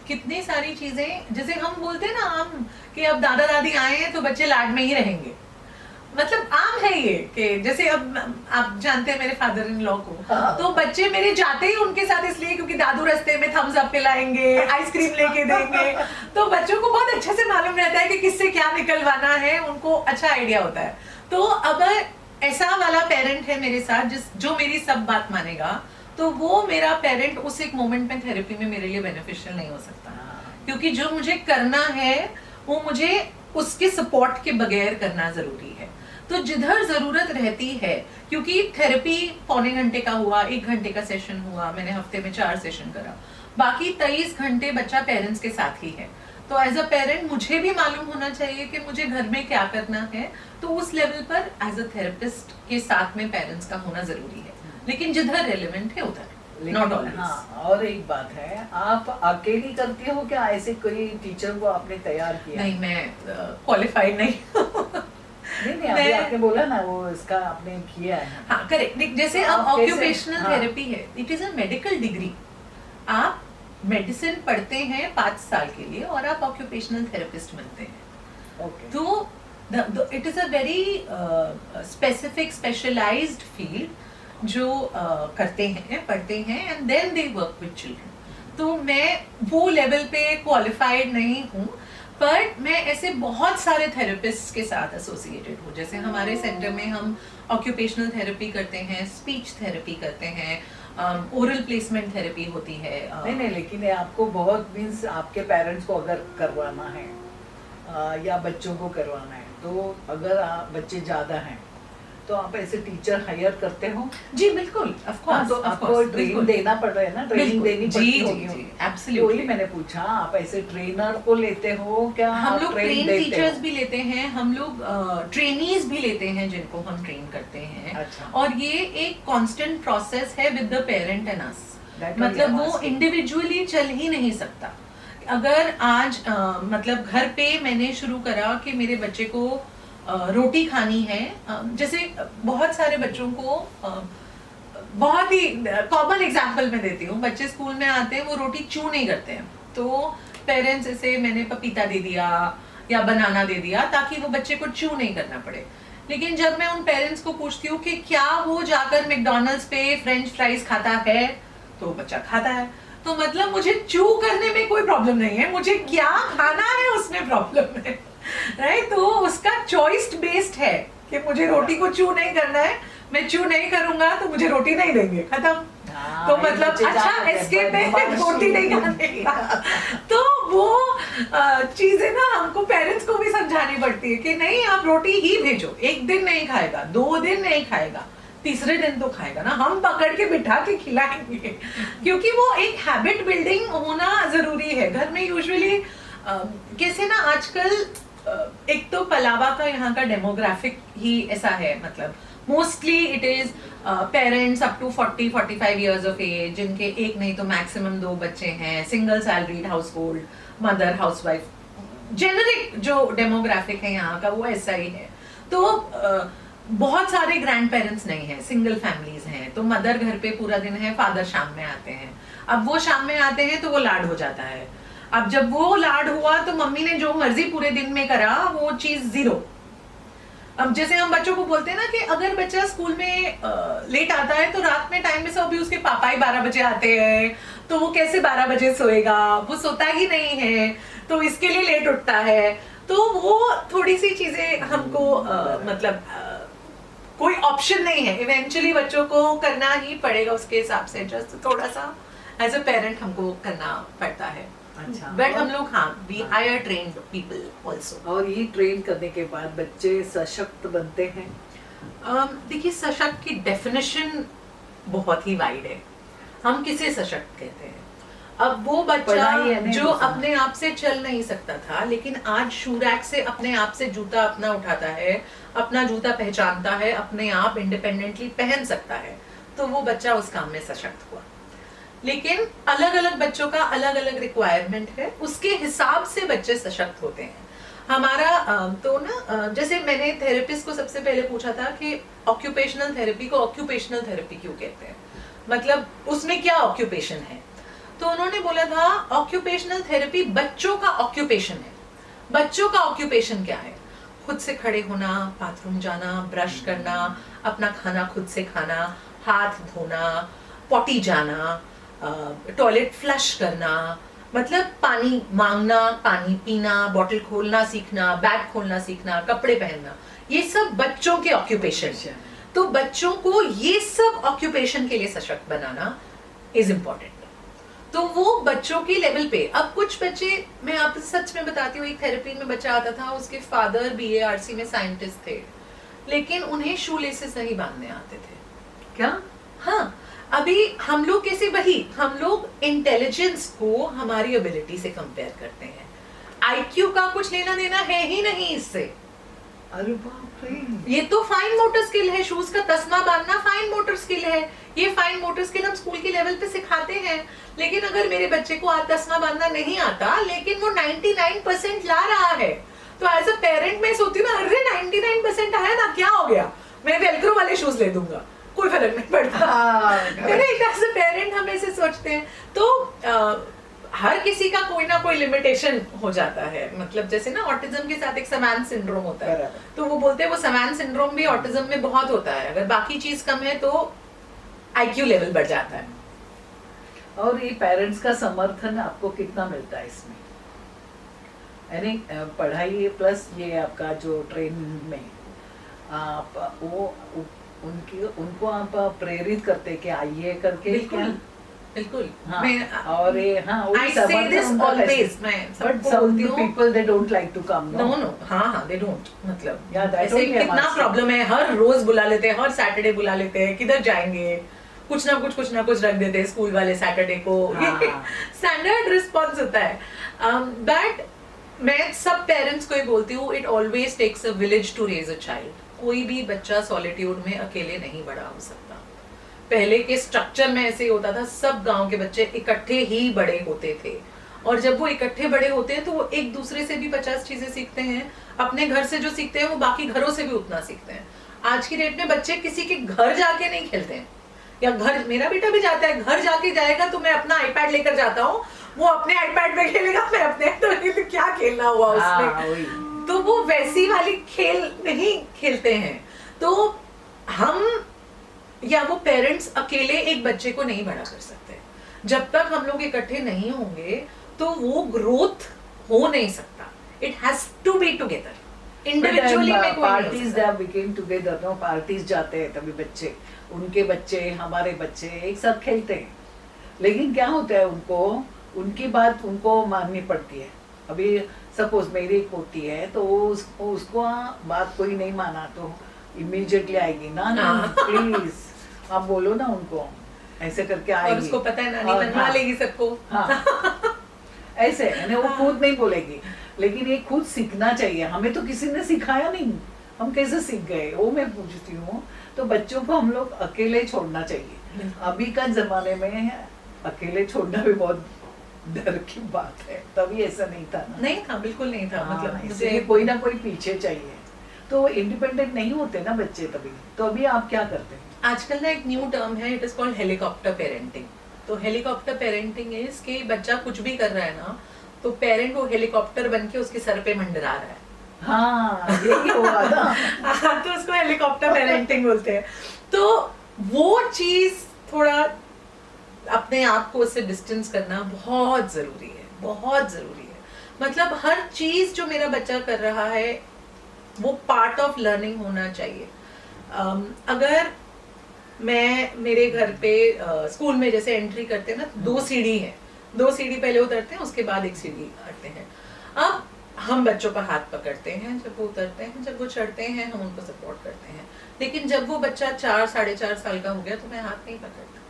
कितनी सारी चीजें, जैसे हम बोलते हैं ना आम कि अब दादा दादी आए हैं तो बच्चे लाड में ही रहेंगे, मतलब आम है ये कि जैसे अब आप जानते हैं मेरे फादर इन लॉ को, तो बच्चे मेरे जाते ही उनके साथ इसलिए क्योंकि दादू रास्ते में थम्स अप पिलाएंगे, आइसक्रीम लेके देंगे, तो बच्चों को बहुत अच्छे से मालूम रहता है कि किससे क्या निकलवाना है, उनको अच्छा आइडिया होता है। तो अगर ऐसा वाला पेरेंट है मेरे साथ जो मेरी सब बात मानेगा, तो वो मेरा पेरेंट उस एक मोमेंट में थेरेपी में मेरे लिए बेनिफिशियल नहीं हो सकता, क्योंकि जो मुझे करना है वो मुझे उसके सपोर्ट के बगैर करना जरूरी है। तो जिधर जरूरत रहती है, क्योंकि थेरेपी पौने घंटे का हुआ, 1 घंटे का सेशन हुआ, मैंने हफ्ते में 4 सेशन करा, बाकी 23 घंटे बच्चा पेरेंट्स के साथ ही है। तो एज अ पेरेंट मुझे भी मालूम होना चाहिए कि मुझे घर में क्या करना है, तो उस लेवल पर एज अ थेरेपिस्ट के साथ में पेरेंट्स का होना जरूरी है, लेकिन जिधर रेलेवेंट है उधर, नॉट ऑलवेज। हाँ, और एक बात है, आप अकेली करती हो क्या, ऐसे कोई टीचर को आपने तैयार किया? नहीं, मैं क्वालिफाइड नहीं नहीं, अभी आपने बोला ना वो इसका आपने किया है। हाँ, करेक्ट। जैसे अब ऑक्यूपेशनल थेरेपी है, it is a medical degree. आप मेडिसिन पढ़ते हैं 5 साल के लिए और आप ऑक्यूपेशनल थेरेपिस्ट बनते हैं। तो it is a very specific specialised field जो करते हैं, पढ़ते हैं, and then they work with children. तो मैं वो लेवल पे क्वालिफाइड नहीं हूँ, पर मैं ऐसे बहुत सारे थेरेपिस्ट के साथ एसोसिएटेड हूँ। जैसे हमारे सेंटर में हम ऑक्यूपेशनल थेरेपी करते हैं, स्पीच थेरेपी करते हैं, ओरल प्लेसमेंट थेरेपी होती है। नहीं, लेकिन आपको बहुत मीन्स आपके पेरेंट्स को अगर करवाना है या बच्चों को करवाना है, तो अगर बच्चे ज्यादा हैं तो आप ऐसे टीचर हायर करते हो? जी बिल्कुल, ऑफ कोर्स। तो आपको ट्रेनिंग देना पड़ रहा है ना, ट्रेनिंग देनी पड़ती होगी। जी, एब्सोल्युटली। वही मैंने पूछा, आप ऐसे ट्रेनर को लेते हो क्या? हम लोग ट्रेन टीचर्स भी लेते हैं, हम लोग ट्रेनीज भी लेते हैं जिनको हम ट्रेन करते हैं। अच्छा। और ये एक कांस्टेंट प्रोसेस है विद द पेरेंट एंड अस, मतलब वो इंडिविजुअली चल ही नहीं सकता। अगर आज मतलब घर पे मैंने शुरू करा कि मेरे बच्चे को रोटी खानी है, जैसे बहुत सारे बच्चों को बहुत ही कॉमन एग्जांपल मैं देती हूँ, बच्चे स्कूल में आते हैं, वो रोटी च्यू नहीं करते हैं, तो पेरेंट्स ऐसे मैंने पपीता दे दिया या बनाना दे दिया ताकि वो बच्चे को च्यू नहीं करना पड़े। लेकिन जब मैं उन पेरेंट्स को पूछती हूँ कि क्या वो जाकर मैकडॉनल्ड्स पे फ्रेंच फ्राइज खाता है, तो बच्चा खाता है। तो मतलब मुझे च्यू करने में कोई प्रॉब्लम नहीं है, मुझे क्या खाना है उसमें प्रॉब्लम है, राइट? तो उसका चॉइस बेस्ड है कि मुझे रोटी को च्यू नहीं करना है, मैं च्यू नहीं करूंगा तो मुझे रोटी नहीं देंगे, खत्म। तो मतलब अच्छा इसके पे रोटी नहीं खाने का। तो वो चीजें ना हमको पेरेंट्स को भी समझानी पड़ती है कि नहीं, आप रोटी ही भेजो, 1 दिन नहीं खाएगा, 2 दिन नहीं खाएगा, तीसरे दिन तो खाएगा ना, हम पकड़ के बिठा के खिलाएंगे, क्योंकि वो एक हैबिट बिल्डिंग होना जरूरी है। घर में यूजुअली कैसे ना आजकल एक तो पलावा का यहाँ का डेमोग्राफिक ही ऐसा है, मतलब mostly it is parents up to 40-45 years of age, जिनके 1 नहीं तो मैक्सिमम 2 बच्चे हैं, single salaried household, mother, housewife, generic जो डेमोग्राफिक है यहाँ का वो ऐसा ही है। तो बहुत सारे ग्रैंड पेरेंट्स नहीं है, सिंगल फैमिलीज हैं, तो मदर घर पे पूरा दिन है, फादर शाम में आते हैं। अब वो शाम में आते हैं तो वो लाड हो जाता है। अब जब वो लाड हुआ तो मम्मी ने जो मर्जी पूरे दिन में करा वो चीज 0। अब जैसे हम बच्चों को बोलते हैं ना कि अगर बच्चा स्कूल में लेट आता है तो रात में टाइम में से अभी उसके पापा ही 12 बजे आते हैं, तो वो कैसे 12 बजे सोएगा, वो सोता ही नहीं है, तो इसके लिए लेट उठता है। तो वो थोड़ी सी चीजें हमको मतलब कोई ऑप्शन नहीं है, इवेंचुअली बच्चों को करना ही पड़ेगा उसके हिसाब से, जस्ट थोड़ा सा एज अ पेरेंट हमको करना पड़ता है। अच्छा। बट हम लोग हाँ we hire trained people also. और ये ट्रेन करने के बाद बच्चे सशक्त बनते हैं? देखिए सशक्त की डेफिनेशन बहुत ही वाइड है। हम किसे सशक्त कहते हैं? अब वो बच्चा पढ़ाई है नहीं जो दूसरा। अपने आप से चल नहीं सकता था, लेकिन आज शू रैक से अपने आप से जूता अपना उठाता है, अपना जूता पहचानता है, अपने आप इंडिपेंडेंटली पहन सकता है, तो वो बच्चा उस काम में सशक्त हुआ। लेकिन अलग अलग बच्चों का अलग अलग रिक्वायरमेंट है, उसके हिसाब से बच्चे सशक्त होते हैं। हमारा तो ना जैसे मैंने थेरेपिस्ट को सबसे पहले पूछा था कि ऑक्यूपेशनल थेरेपी को ऑक्यूपेशनल थेरेपी क्यों कहते हैं, मतलब उसमें क्या ऑक्यूपेशन है? तो उन्होंने बोला था ऑक्यूपेशनल थेरेपी बच्चों का ऑक्यूपेशन है। बच्चों का ऑक्यूपेशन क्या है? खुद से खड़े होना, बाथरूम जाना, ब्रश करना, अपना खाना खुद से खाना, हाथ धोना, पॉटी जाना, टॉयलेट फ्लश करना, मतलब पानी मांगना, पानी पीना, बॉटल खोलना सीखना, बैग खोलना सीखना, कपड़े पहनना, ये सब बच्चों के ऑक्यूपेशन है। तो बच्चों को ये सब ऑक्यूपेशन के लिए सशक्त बनाना इज इम्पोर्टेंट। तो वो बच्चों की लेवल पे, अब कुछ बच्चे, मैं आपको सच में बताती हूँ, एक थेरेपी में बच्चा आता था, उसके फादर BARC में साइंटिस्ट थे, लेकिन उन्हें शू लेसेस नहीं बांधने आते थे। क्या? हाँ, अभी हम लोग कैसे, वही हम लोग इंटेलिजेंस को हमारी एबिलिटी से कंपेयर करते हैं। IQ का कुछ लेना देना है ही नहीं इससे। अरे बाप रे, ये तो फाइन मोटर स्किल है, शूज का तस्मा बांधना फाइन मोटर स्किल है। ये फाइन मोटर स्किल हम स्कूल के लेवल पे सिखाते हैं, लेकिन अगर मेरे बच्चे को आज तस्मा बांधना नहीं आता, लेकिन वो 99% ला रहा है, तो एज अ पेरेंट मैं सोचती हूँ, अरे 99% आया ना, क्या हो गया, मैं वेलक्रो वाले शूज ले दूंगा, कोई फर्क नहीं पड़ता। एज अ पेरेंट हम ऐसे सोचते हैं। तो हर किसी का कोई ना कोई लिमिटेशन हो जाता है, मतलब जैसे ना ऑटिज्म के साथ एक समान सिंड्रोम होता है, तो वो बोलते हैं वो समान सिंड्रोम भी ऑटिज्म में बहुत होता है। अगर बाकी चीज कम है तो IQ लेवल बढ़ जाता है। और ये पेरेंट्स का समर्थन आपको कितना मिलता है इसमें? यानी पढ़ाई प्लस ये आपका जो ट्रेनिंग में आप वो उनको आप प्रेरित करते कि आइए करके? बिल्कुल बिल्कुल। हाँ, मैं और ये हाँ I say this always, मैं सबको बोलती हूँ, people they don't like to come, no? No हाँ they don't, मतलब Yeah, that ऐसे only I'm कितना asking. प्रॉब्लम है, हर रोज बुला लेते हैं, हर सैटरडे बुला लेते हैं, किधर जाएंगे, कुछ ना कुछ रख देते हैं स्कूल वाले सैटरडे को। स्टैंडर्ड रिस्पॉन्स होता है। बट मैं सब पेरेंट्स को ही बोलती हूँ, it always takes a village to raise a child. कोई भी बच्चा सॉलिट्यूड में अकेले नहीं बड़ा हो सकता। पहले के स्ट्रक्चर में ऐसे ही होता था, सब गांव के बच्चे इकट्ठे ही बड़े होते थे, और जब वो इकट्ठे बड़े होते हैं तो वो एक दूसरे से भी 50 चीजें सीखते हैं, अपने घर से जो सीखते हैं वो बाकी घरों से भी उतना सीखते हैं। आज की डेट में बच्चे किसी के घर जाके नहीं खेलते हैं, या घर, मेरा बेटा भी जाता है, घर जाके जाएगा तो मैं अपना iPad लेकर जाता हूँ, वो अपने iPad में खेलेगा, मैं अपने, तो क्या खेलना हुआ उसमें, तो वो वैसी वाली खेल नहीं खेलते हैं। तो हम या वो पेरेंट्स अकेले एक बच्चे को नहीं बड़ा कर सकते। जब तक हम लोग इकट्ठे नहीं होंगे तो वो ग्रोथ हो नहीं सकता। It has to be together. Individually में कोई parties they became together, no, parties जाते हैं तभी बच्चे, उनके बच्चे हमारे बच्चे एक साथ खेलते हैं, लेकिन क्या होता है, उनको उनकी बात उनको माननी पड़ती है। अभी सपोज मेरी एक पोती है, तो उसको बात कोई नहीं माना तो इमीडिएटली आएगी, ना प्लीज आप बोलो ना उनको, ऐसे करके आएगी, और उसको पता है नानी मनवा लेगी सबको। हाँ, ऐसे यानी वो खुद नहीं बोलेगी, लेकिन ये खुद सीखना चाहिए। हमें तो किसी ने सिखाया नहीं, हम कैसे सीख गए, वो मैं पूछती हूँ। तो बच्चों को हम लोग अकेले छोड़ना चाहिए। अभी का जमाने में अकेले छोड़ना भी बहुत डर की बात है, तभी ऐसा नहीं था ना? नहीं था, बिल्कुल नहीं था। मतलब मुझे कोई ना कोई पीछे चाहिए, तो इंडिपेंडेंट नहीं होते ना बच्चे तभी। तो अभी आप क्या करते हैं? आजकल ना एक न्यू टर्म है, it is called helicopter parenting. तो हेलीकॉप्टर पेरेंटिंग इज कि बच्चा कुछ भी कर रहा है ना, तो पेरेंट वो हेलीकॉप्टर बन के उसके सर पे मंडरा रहा है। हाँ, यही हुआ ना। तो उसको हेलीकॉप्टर पेरेंटिंग बोलते हैं। तो वो चीज थोड़ा अपने आप को उससे डिस्टेंस करना बहुत जरूरी है, बहुत जरूरी है। मतलब हर चीज जो मेरा बच्चा कर रहा है वो पार्ट ऑफ लर्निंग होना चाहिए। अगर मैं मेरे घर पे स्कूल में जैसे एंट्री करते हैं ना, 2 सीढ़ी है, 2 सीढ़ी पहले उतरते हैं, उसके बाद 1 सीढ़ी आते हैं। अब हम बच्चों का हाथ पकड़ते हैं जब वो उतरते हैं, जब वो चढ़ते हैं हम उनको सपोर्ट करते हैं। लेकिन जब वो बच्चा 4 साढ़े 4 साल का हो गया तो मैं हाथ नहीं पकड़ता।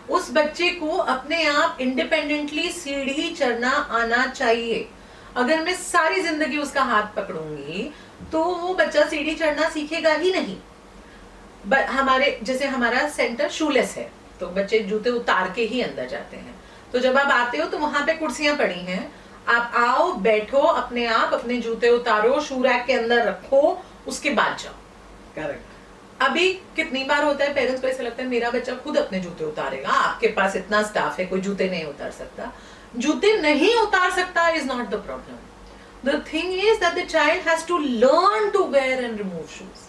उस बच्चे को अपने आप इंडिपेंडेंटली सीढ़ी चढ़ना आना चाहिए। अगर मैं सारी जिंदगी उसका हाथ पकड़ूंगी तो वो बच्चा सीढ़ी चढ़ना सीखेगा ही नहीं। हमारे जैसे हमारा सेंटर शूलेस है तो बच्चे जूते उतार के ही अंदर जाते हैं। तो जब आप आते हो तो वहां पे कुर्सियां पड़ी हैं, आप आओ, बैठो, अपने आप अपने जूते उतारो, शू रैक के अंदर रखो, उसके बाद जाओ। करेक्ट। अभी कितनी बार होता है पेरेंट्स को ऐसा लगता है मेरा बच्चा खुद अपने जूते उतारेगा, आपके पास इतना स्टाफ है, कोई जूते नहीं उतार सकता। जूते नहीं उतार सकता is not the problem. The thing is that the child has to learn to wear and remove shoes.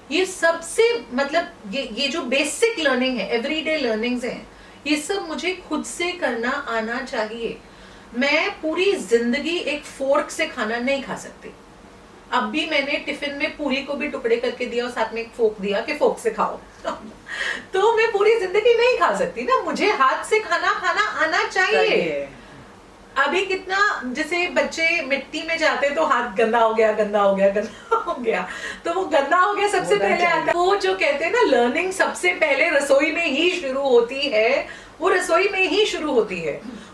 ये सबसे मतलब ये जो बेसिक लर्निंग है, एवरीडे लर्निंग्स हैं, ये सब मुझे खुद से करना आना चाहिए। मैं पूरी जिंदगी एक फोर्क से खाना नहीं खा सकती। अब भी मैंने टिफिन में पूरी को भी टुकड़े करके दिया और साथ में एक फोक दिया कि फोक से खाओ तो मैं पूरी जिंदगी नहीं खा सकती ना, मुझे हाथ से खाना आना चाहिए। अभी कितना जैसे बच्चे मिट्टी में जाते तो हाथ गंदा हो गया, गंदा हो गया, गंदा हो गया, तो वो गंदा हो गया सबसे पहले आता है। वो जो कहते हैं ना लर्निंग सबसे पहले रसोई में ही शुरू होती है, वो रसोई में ही शुरू होती है।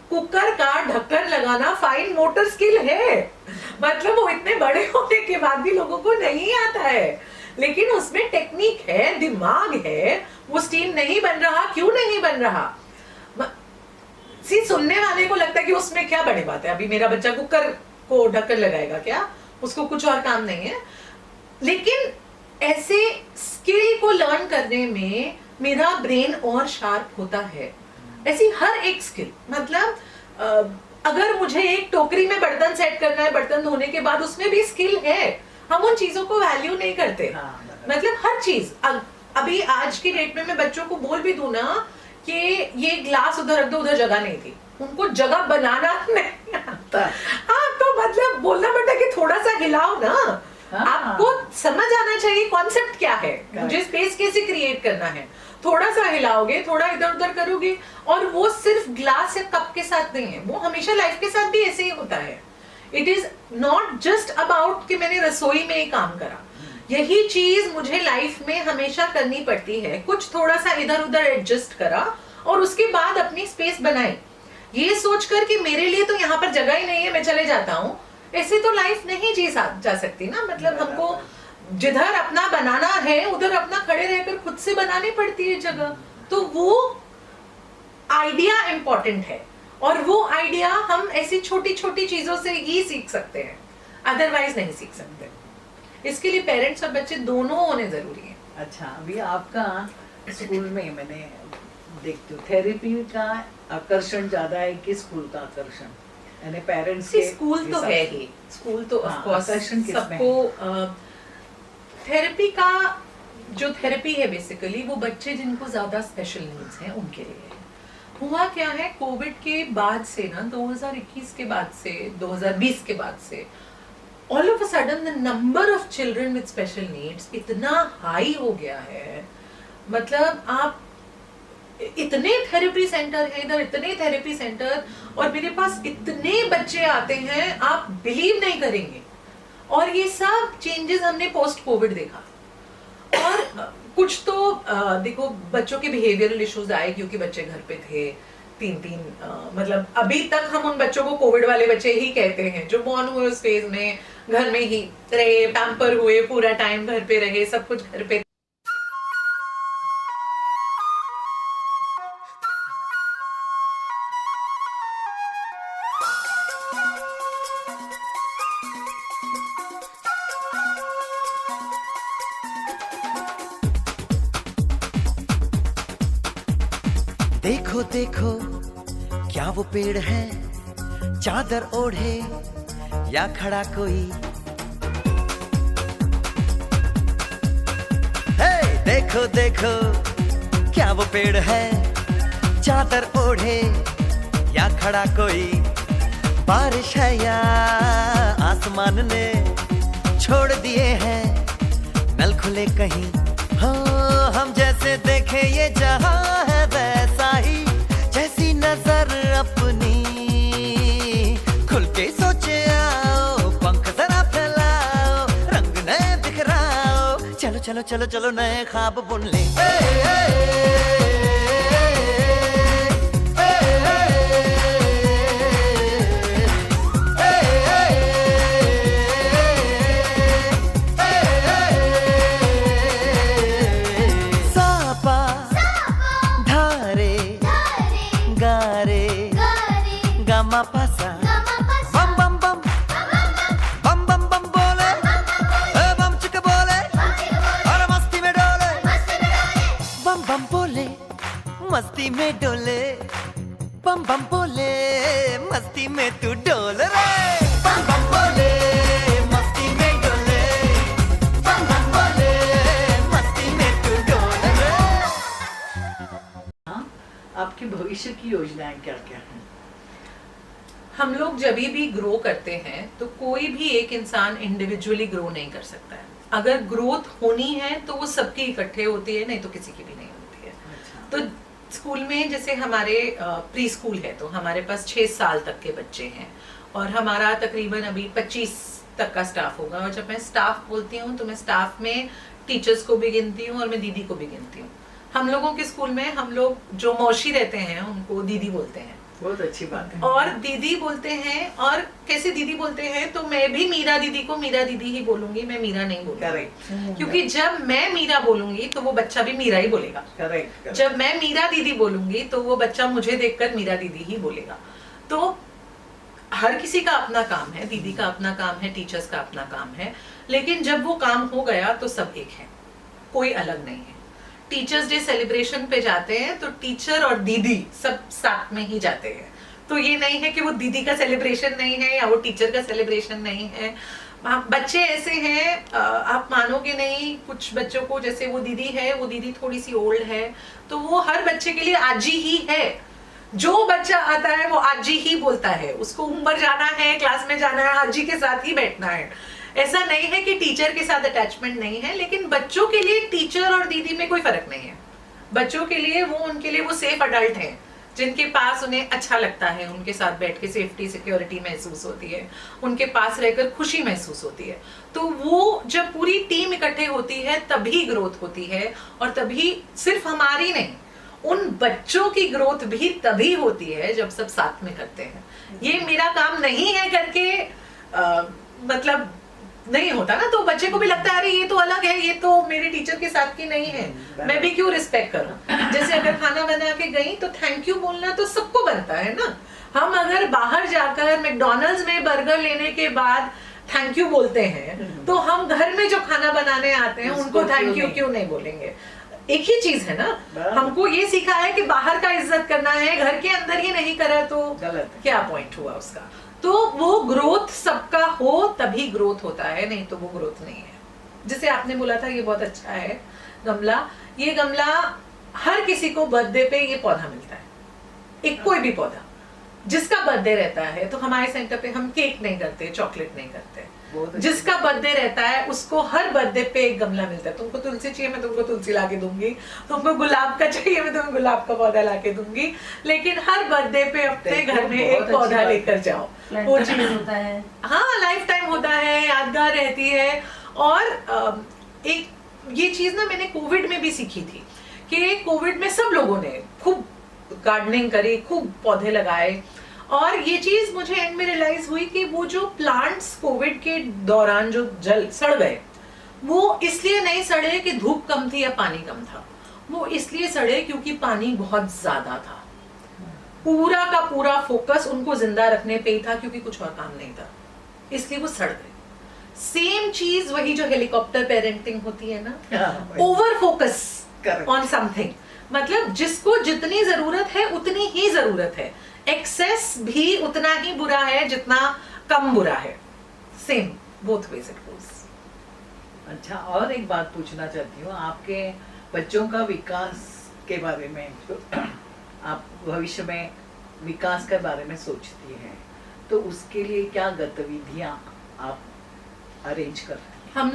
कुकर का ढक्कन लगाना फाइन मोटर स्किल है, मतलब वो इतने बड़े होने के बाद भी लोगों को नहीं आता है, लेकिन उसमें टेक्निक है, दिमाग है। वो स्टीम नहीं बन रहा, क्यों नहीं बन रहा? सुनने वाले को लगता है कि उसमें क्या बड़ी बात है, अभी मेरा बच्चा कुकर को ढक्कन लगाएगा क्या, उसको कुछ और काम नहीं है। लेकिन ऐसे स्किल को लर्न करने में मेरा ब्रेन और शार्प होता है। ऐसी हर एक स्किल, मतलब अगर मुझे एक टोकरी में बर्तन सेट करना है, बर्तन धोने के बाद, उसमें भी स्किल है। हम उन चीजों को वैल्यू नहीं करते। मतलब हर चीज, अभी आज की डेट में मैं बच्चों को बोल भी दूं ना कि ये ग्लास उधर रख दो, उधर जगह नहीं थी, उनको जगह बनाना नहीं आता। हाँ, तो मतलब बोलना पड़ता है कि थोड़ा सा हिलाओ ना। आपको समझ आना चाहिए कॉन्सेप्ट क्या है, मुझे स्पेस कैसे क्रिएट करना है। थोड़ा सा हिलाओगे, थोड़ा इधर उधर करोगे, और वो सिर्फ ग्लास या कप के साथ नहीं है, वो हमेशा लाइफ के साथ भी ऐसे ही होता है। It is not just about कि मैंने रसोई में ही काम करा, यही चीज मुझे लाइफ में हमेशा करनी पड़ती है। कुछ थोड़ा सा इधर उधर एडजस्ट करा और उसके बाद अपनी स्पेस बनाई, ये सोचकर कि मेरे लिए तो यहाँ पर जगह ही नहीं है, मैं चले जाता हूँ। ऐसे तो लाइफ नहीं जी जा सकती ना। मतलब हमको जिधर अपना बनाना है उधर अपना खड़े रहकर खुद से बनानी पड़ती है जगह। तो वो आइडिया इंपॉर्टेंट है, और वो आइडिया हम ऐसी छोटी छोटी चीजों से ही सीख सकते हैं, अदरवाइज नहीं सीख सकते। इसके लिए पेरेंट्स और बच्चे दोनों होने जरूरी है। अच्छा, अभी आपका स्कूल में मैंने देखती हूँ थेरेपी का आकर्षण ज्यादा है कि स्कूल का आकर्षण, यानी पेरेंट्स के स्कूल तो है ही, स्कूल तो ऑफ कोर्स आकर्षण सबको। थेरेपी का जो थेरेपी है बेसिकली वो बच्चे जिनको ज्यादा स्पेशल नीड्स हैं उनके लिए है। हुआ क्या है, कोविड के बाद से ना, 2021 के बाद से, 2020 के बाद से, all of a sudden the number of children with special needs इतना हाई हो गया है। मतलब आप इतने थेरेपी सेंटर है इधर, इतने थेरेपी सेंटर, और मेरे पास इतने बच्चे आते हैं, आप बिलीव नहीं करेंगे। और ये सब चेंजेस हमने पोस्ट कोविड देखा। और कुछ तो देखो बच्चों के बिहेवियरल इश्यूज आए क्योंकि बच्चे घर पे थे, 3-3 मतलब अभी तक हम उन बच्चों को कोविड वाले बच्चे ही कहते हैं, जो बॉर्न हुए उस फेज में, घर में ही रहे, पैम्पर हुए, पूरा टाइम घर पे रहे, सब कुछ घर पे। देखो देखो क्या वो पेड़ है, चादर ओढ़े या खड़ा कोई। हे देखो देखो क्या वो पेड़ है, चादर ओढ़े या खड़ा कोई। बारिश है या आसमान ने छोड़ दिए हैं नल खुले कहीं। हाँ, हम जैसे देखे ये जहां है वैसा ही, जैसी नजर अपनी खुल के सोचे आओ, पंख जरा फैलाओ, रंग नए बिखराओ, चलो चलो चलो चलो नए ख्वाब बुन ले। सापा धारे गारे गामा पासा बम बम बम बम बम बम बोले, बम चिक बोले, और मस्ती में डोले, बम बम बोले मस्ती में डोले, बम बम बोले मस्ती में तू डोल रे, बम बम बोले मस्ती में डोले, बम बम बोले मस्ती में तू डोल रे। हाँ, आपकी भविष्य की योजनाएं क्या क्या हैं? हम लोग जब भी ग्रो करते हैं तो कोई भी एक इंसान इंडिविजुअली ग्रो नहीं कर सकता है। अगर ग्रोथ होनी है तो वो सबकी इकट्ठे होती है, नहीं तो किसी की भी नहीं होती है। तो स्कूल में जैसे हमारे प्री स्कूल है तो हमारे पास 6 साल तक के बच्चे हैं और हमारा तकरीबन अभी 25 तक का स्टाफ होगा। और जब मैं स्टाफ बोलती हूँ तो मैं स्टाफ में टीचर्स को भी गिनती हूँ और मैं दीदी को भी गिनती हूँ। हम लोगों के स्कूल में हम लोग जो मौसी रहते हैं उनको दीदी बोलते हैं, बहुत अच्छी बात है। और दीदी बोलते हैं। और कैसे दीदी बोलते हैं तो मैं भी मीरा दीदी को मीरा दीदी ही बोलूंगी, मैं मीरा नहीं बोलूंगी। करेक्ट। क्योंकि जब मैं मीरा बोलूंगी तो वो बच्चा भी मीरा ही बोलेगा। करेक्ट। जब मैं मीरा दीदी बोलूंगी तो वो बच्चा मुझे देखकर मीरा दीदी ही बोलेगा। तो हर किसी का अपना काम है, दीदी का अपना काम है, टीचर्स का अपना काम है, लेकिन जब वो काम हो गया तो सब एक है, कोई अलग नहीं है। टीचर्स डे सेलिब्रेशन पे जाते हैं तो टीचर और दीदी सब साथ में ही जाते हैं। तो ये नहीं है कि वो दीदी का सेलिब्रेशन नहीं है या वो टीचर का सेलिब्रेशन नहीं है। बच्चे ऐसे हैं, आप मानोगे नहीं, कुछ बच्चों को जैसे वो दीदी है, वो दीदी थोड़ी सी ओल्ड है तो वो हर बच्चे के लिए आजी ही है। जो बच्चा आता है वो आजी ही बोलता है, उसको ऊपर जाना है, क्लास में जाना है, आजी के साथ ही बैठना है। ऐसा नहीं है कि टीचर के साथ अटैचमेंट नहीं है, लेकिन बच्चों के लिए टीचर और दीदी में कोई फर्क नहीं है। बच्चों के लिए उनके लिए वो सेफ अडल्ट हैं जिनके पास उन्हें अच्छा लगता है, उनके साथ बैठ के सेफ्टी सिक्योरिटी महसूस होती है, उनके पास रहकर खुशी महसूस होती है। तो वो जब पूरी टीम इकट्ठे होती है तभी ग्रोथ होती है, और तभी सिर्फ हमारी नहीं, उन बच्चों की ग्रोथ भी तभी होती है जब सब साथ में करते हैं। ये मेरा काम नहीं है करके मतलब नहीं होता ना, तो बच्चे को भी लगता है अरे ये तो अलग है, ये तो मेरे टीचर के साथ की नहीं है, मैं भी क्यों रिस्पेक्ट करूं। जैसे अगर खाना बना के गई तो थैंक यू बोलना तो सबको बनता है ना। हम अगर बाहर जाकर मैकडॉनल्ड्स में बर्गर लेने के बाद थैंक यू बोलते हैं तो हम घर में जो खाना बनाने आते हैं उनको थैंक यू क्यों नहीं बोलेंगे। एक ही चीज है ना। हमको ये सीखा है कि बाहर का इज्जत करना है, घर के अंदर ही नहीं करा तो क्या पॉइंट हुआ उसका। तो वो ग्रोथ सबका हो तभी ग्रोथ होता है, नहीं तो वो ग्रोथ नहीं है। जैसे आपने बोला था ये बहुत अच्छा है गमला, ये गमला हर किसी को बर्थडे पे ये पौधा मिलता है, एक कोई भी पौधा जिसका बर्थडे रहता है। तो हमारे सेंटर पे हम केक नहीं करते, चॉकलेट नहीं करते, जिसका बर्थडे रहता है उसको हर बर्थडे पे एक गमला मिलता है। तुमको तुलसी चाहिए मैं तुमको तुलसी लाके दूंगी, तुमको गुलाब का चाहिए मैं तुम्हें गुलाब का पौधा लाके दूंगी, लेकिन हर बर्थडे पे अपने घर में एक पौधा लेकर जाओ। वो चीज होता है, हाँ लाइफ टाइम होता है, यादगार रहती है। और एक ये चीज ना मैंने कोविड में भी सीखी थी कि कोविड में सब लोगों ने खूब गार्डनिंग करी, खूब पौधे लगाए, और ये चीज मुझे एंड में रियलाइज हुई कि वो जो प्लांट्स कोविड के दौरान जो जल सड़ गए, वो इसलिए नहीं सड़े कि धूप कम थी या पानी कम था, वो इसलिए सड़े क्योंकि पानी बहुत ज्यादा था। पूरा का पूरा फोकस उनको जिंदा रखने पे ही था क्योंकि कुछ और काम नहीं था, इसलिए वो सड़ गए। सेम चीज वही जो हेलीकॉप्टर पेरेंटिंग होती है ना, ओवर फोकस ऑन समथिंग, मतलब जिसको जितनी जरूरत है उतनी ही जरूरत है, एक्सेस भी उतना ही बुरा है जितना कम बुरा है। Same both ways it goes. अच्छा, और एक बात पूछना चाहती हूँ, आपके बच्चों का विकास के बारे में, आप भविष्य में विकास के बारे में सोचती हैं, तो उसके लिए क्या गतिविधियां आप अरेंज कर रहे हैं? हम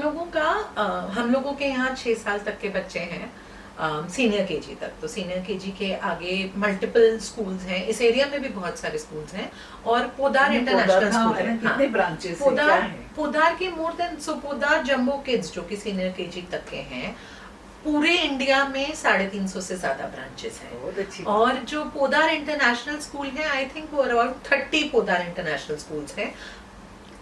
लोगों के यहाँ 6 साल तक के बच्चे हैं। सीनियर केजी तक। तो सीनियर केजी के आगे मल्टीपल स्कूल्स हैं, इस एरिया में भी बहुत सारे स्कूल्स हैं, और पोदार इंटरनेशनल स्कूल है। कितने ब्रांचेस हैं, क्या है? पोदार के मोर देन, सो पोदार जंबो किड्स जो कि सीनियर केजी तक के हैं, पूरे इंडिया में 350 से ज्यादा ब्रांचेस हैं। बहुत अच्छी और जो पोदार इंटरनेशनल स्कूल है, आई थिंक वो अराउंड 30 पोदार इंटरनेशनल स्कूल्स हैं।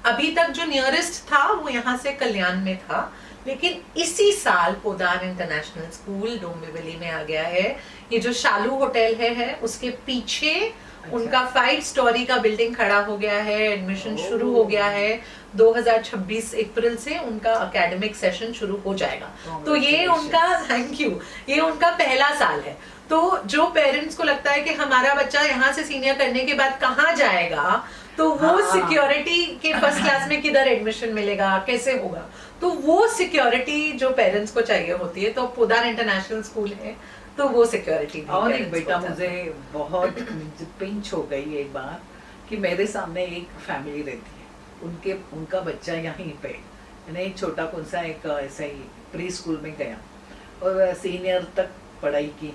अभी तक जो नियरेस्ट था वो यहाँ से कल्याण में था, लेकिन इसी साल पोदार इंटरनेशनल स्कूल डोंबिवली में आ गया है। ये जो शालू होटल है उसके पीछे उनका 5 स्टोरी का बिल्डिंग खड़ा हो गया है, एडमिशन शुरू हो गया है। 2026 अप्रैल से उनका एकेडमिक सेशन शुरू हो जाएगा। तो ये उनका, थैंक यू, ये उनका पहला साल है। तो जो पेरेंट्स को लगता है कि हमारा बच्चा यहाँ से सीनियर करने के बाद कहाँ जाएगा, तो वो सिक्योरिटी के फर्स्ट क्लास में किधर एडमिशन मिलेगा, कैसे होगा, तो वो सिक्योरिटी जो पेरेंट्स को चाहिए होती है, तो पोदार इंटरनेशनल स्कूल है तो वो सिक्योरिटी। और एक बेटा, मुझे बहुत पिंच हो गई एक बार कि मेरे सामने एक फैमिली रहती है, उनका बच्चा यहीं पे, यानी छोटा कौन सा एक ऐसा ही प्री स्कूल में गया और सीनियर तक पढ़ाई की।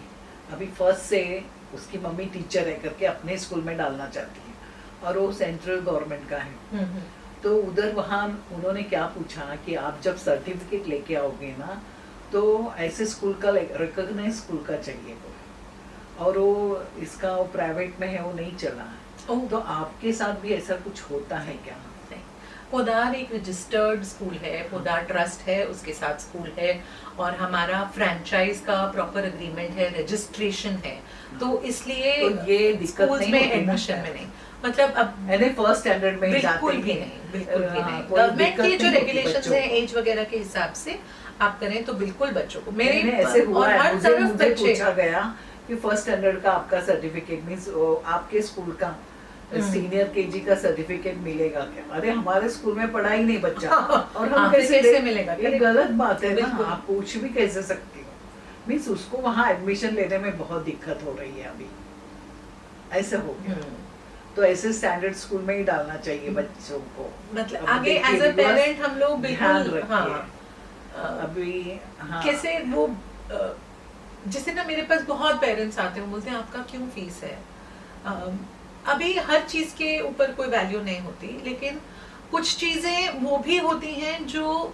अभी फर्स्ट से उसकी मम्मी टीचर है करके अपने स्कूल में डालना चाहती है, और वो सेंट्रल गवर्नमेंट का है। तो उधर वहाँ उन्होंने क्या पूछा कि आप जब सर्टिफिकेट लेके आओगे ना, तो ऐसे स्कूल का, रिकॉग्नाइज स्कूल का चाहिए कोई, और वो इसका वो प्राइवेट में है, वो नहीं चला है। तो आपके साथ भी ऐसा कुछ होता है क्या? पोदार एक रजिस्टर्ड स्कूल है, पोदार ट्रस्ट है, उसके साथ स्कूल है, और हमारा फ्रैंचाइज का प्रॉपर एग्रीमेंट है, रजिस्ट्रेशन है। तो इसलिए तो ये दिक्कत स्कूल्स में एडमिशन में नहीं, मतलब अब फर्स्ट स्टैंडर्ड में बिल्कुल भी नहीं, बिल्कुल भी नहीं। गवर्नमेंट के जो रेगुलेशंस हैं एज वगैरह के हिसाब से आप करें तो बिल्कुल बच्चों को, मेरे ऐसे हुआ है, मुझे बच्चे पूछा गया कि फर्स्ट स्टैंडर्ड का आपका सर्टिफिकेट मींस आपके स्कूल का सीनियर केजी का सर्टिफिकेट मिलेगा क्या? अरे हमारे स्कूल में पढ़ा ही नहीं बच्चा, और हम कैसे मिलेगा? ये गलत बात है ना, आप पूछ भी कैसे सकती हो? मींस उसको वहाँ एडमिशन लेने में बहुत दिक्कत हो रही है अभी, ऐसा हो गया। तो ऐसे स्टैंडर्ड स्कूल में ही डालना चाहिए बच्चों को, मतलब आगे एज अ पेरेंट हम लोग बिल्कुल अभी कैसे वो जैसे ना, मेरे पास बहुत पेरेंट्स आते हैं, बोलते हैं आपका क्यों फीस है। अभी हर चीज के ऊपर कोई वैल्यू नहीं होती, लेकिन कुछ चीजें वो भी होती हैं जो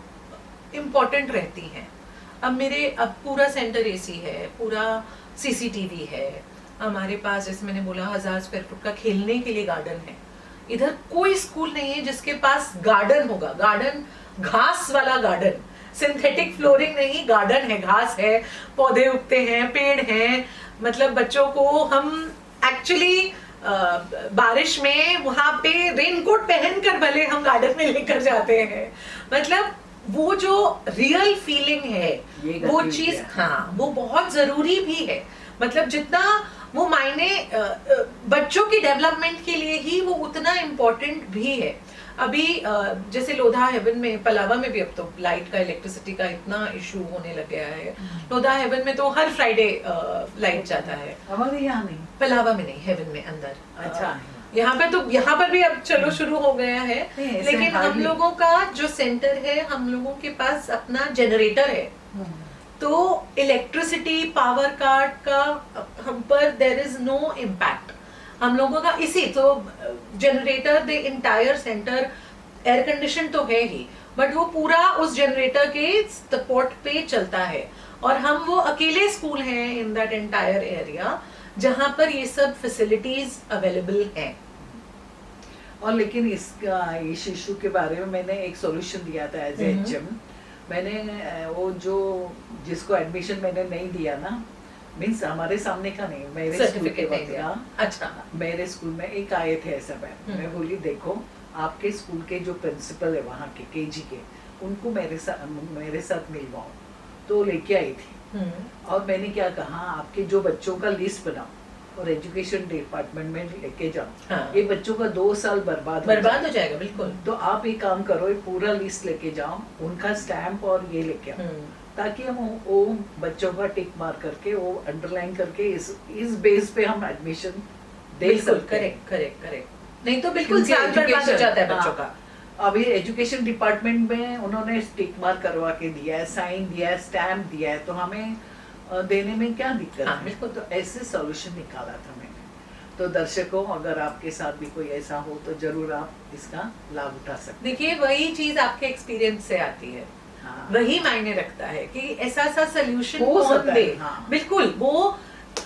इम्पोर्टेंट रहती हैं। अब पूरा सेंटर एसी है, पूरा सीसीटीवी है, हमारे पास जैसे मैंने बोला 1000 स्क्वायर फुट का खेलने के लिए गार्डन है। इधर कोई स्कूल नहीं है जिसके पास गार्डन होगा, गार्डन घास वाला गार्डन, सिंथेटिक फ्लोरिंग नहीं, गार्डन है, घास है, पौधे उगते हैं, पेड़ हैं। मतलब बच्चों को हम एक्चुअली बारिश में वहां पे रेनकोट पहनकर भले हम गार्डन में लेकर जाते हैं। मतलब वो जो रियल फीलिंग है, वो चीज, हाँ, वो बहुत जरूरी भी है। मतलब जितना वो मायने बच्चों की डेवलपमेंट के लिए ही वो उतना इम्पोर्टेंट भी है। अभी जैसे लोधा हेवन में, पलावा में भी अब तो लाइट का, इलेक्ट्रिसिटी का इतना इशू होने लग गया है। लोधा हेवन में तो हर फ्राइडे लाइट जाता है, हमारे यहाँ नहीं, पलावा में नहीं, हेवन में अंदर। अच्छा, यहाँ पर भी अब चलो शुरू हो गया है, लेकिन हम लोगों का जो सेंटर है, हम लोगों के पास अपना जनरेटर है, तो इलेक्ट्रिसिटी पावर काट का हम पर देयर इज नो इम्पैक्ट। हम लोगों का इसी तो generator, the entire centre air condition तो है ही, बट वो पूरा उस जनरेटर के सपोर्ट पे चलता है। और हम वो अकेले स्कूल हैं इन दैट एंटायर एरिया जहां पर ये सब फैसिलिटीज अवेलेबल हैं। और लेकिन इस इशू के बारे में मैंने एक सॉल्यूशन दिया था एज एचएम। मैंने वो जो जिसको एडमिशन मैंने नहीं दिया ना, मीन्स हमारे सामने का नहीं, मेरे स्कूल के वक्त, अच्छा, मेरे स्कूल में एक आए थे ऐसा मैं बोली देखो आपके स्कूल के जो प्रिंसिपल है वहाँ के केजी के, उनको मेरे साथ मिलवाओ। तो लेके आई थी, और मैंने क्या कहा, आपके जो बच्चों का लिस्ट बनाओ और एजुकेशन डिपार्टमेंट में लेके जाओ। हाँ। ये बच्चों का 2 साल बर्बाद हो जाएगा। बिल्कुल। तो आप एक काम करो, ये पूरा लिस्ट लेके जाओ, उनका स्टैम्प और ये लेके आओ, ताकि हम वो बच्चों का टिक मार करके, वो अंडरलाइन करके इस बेस पे हम एडमिशन दे सकते हैं। करेक्ट। नहीं तो बिल्कुल साल बर्बाद हो जाता है बच्चों का। अभी एजुकेशन डिपार्टमेंट में उन्होंने टिक मार करवा के दिया है, साइन दिया है, स्टैम्प दिया है, तो हमें देने में क्या दिक्कत हाँ, है? बिल्कुल। तो ऐसे सॉल्यूशन निकाला था मैंने। तो दर्शकों, अगर आपके साथ भी कोई ऐसा हो तो जरूर आप इसका लाभ उठा सकते देखिए, वही चीज आपके एक्सपीरियंस से आती है, हैं। हाँ। वही मायने रखता है कि ऐसा सा सोल्यूशन हो कौन सकता है, दे। हाँ। बिल्कुल, वो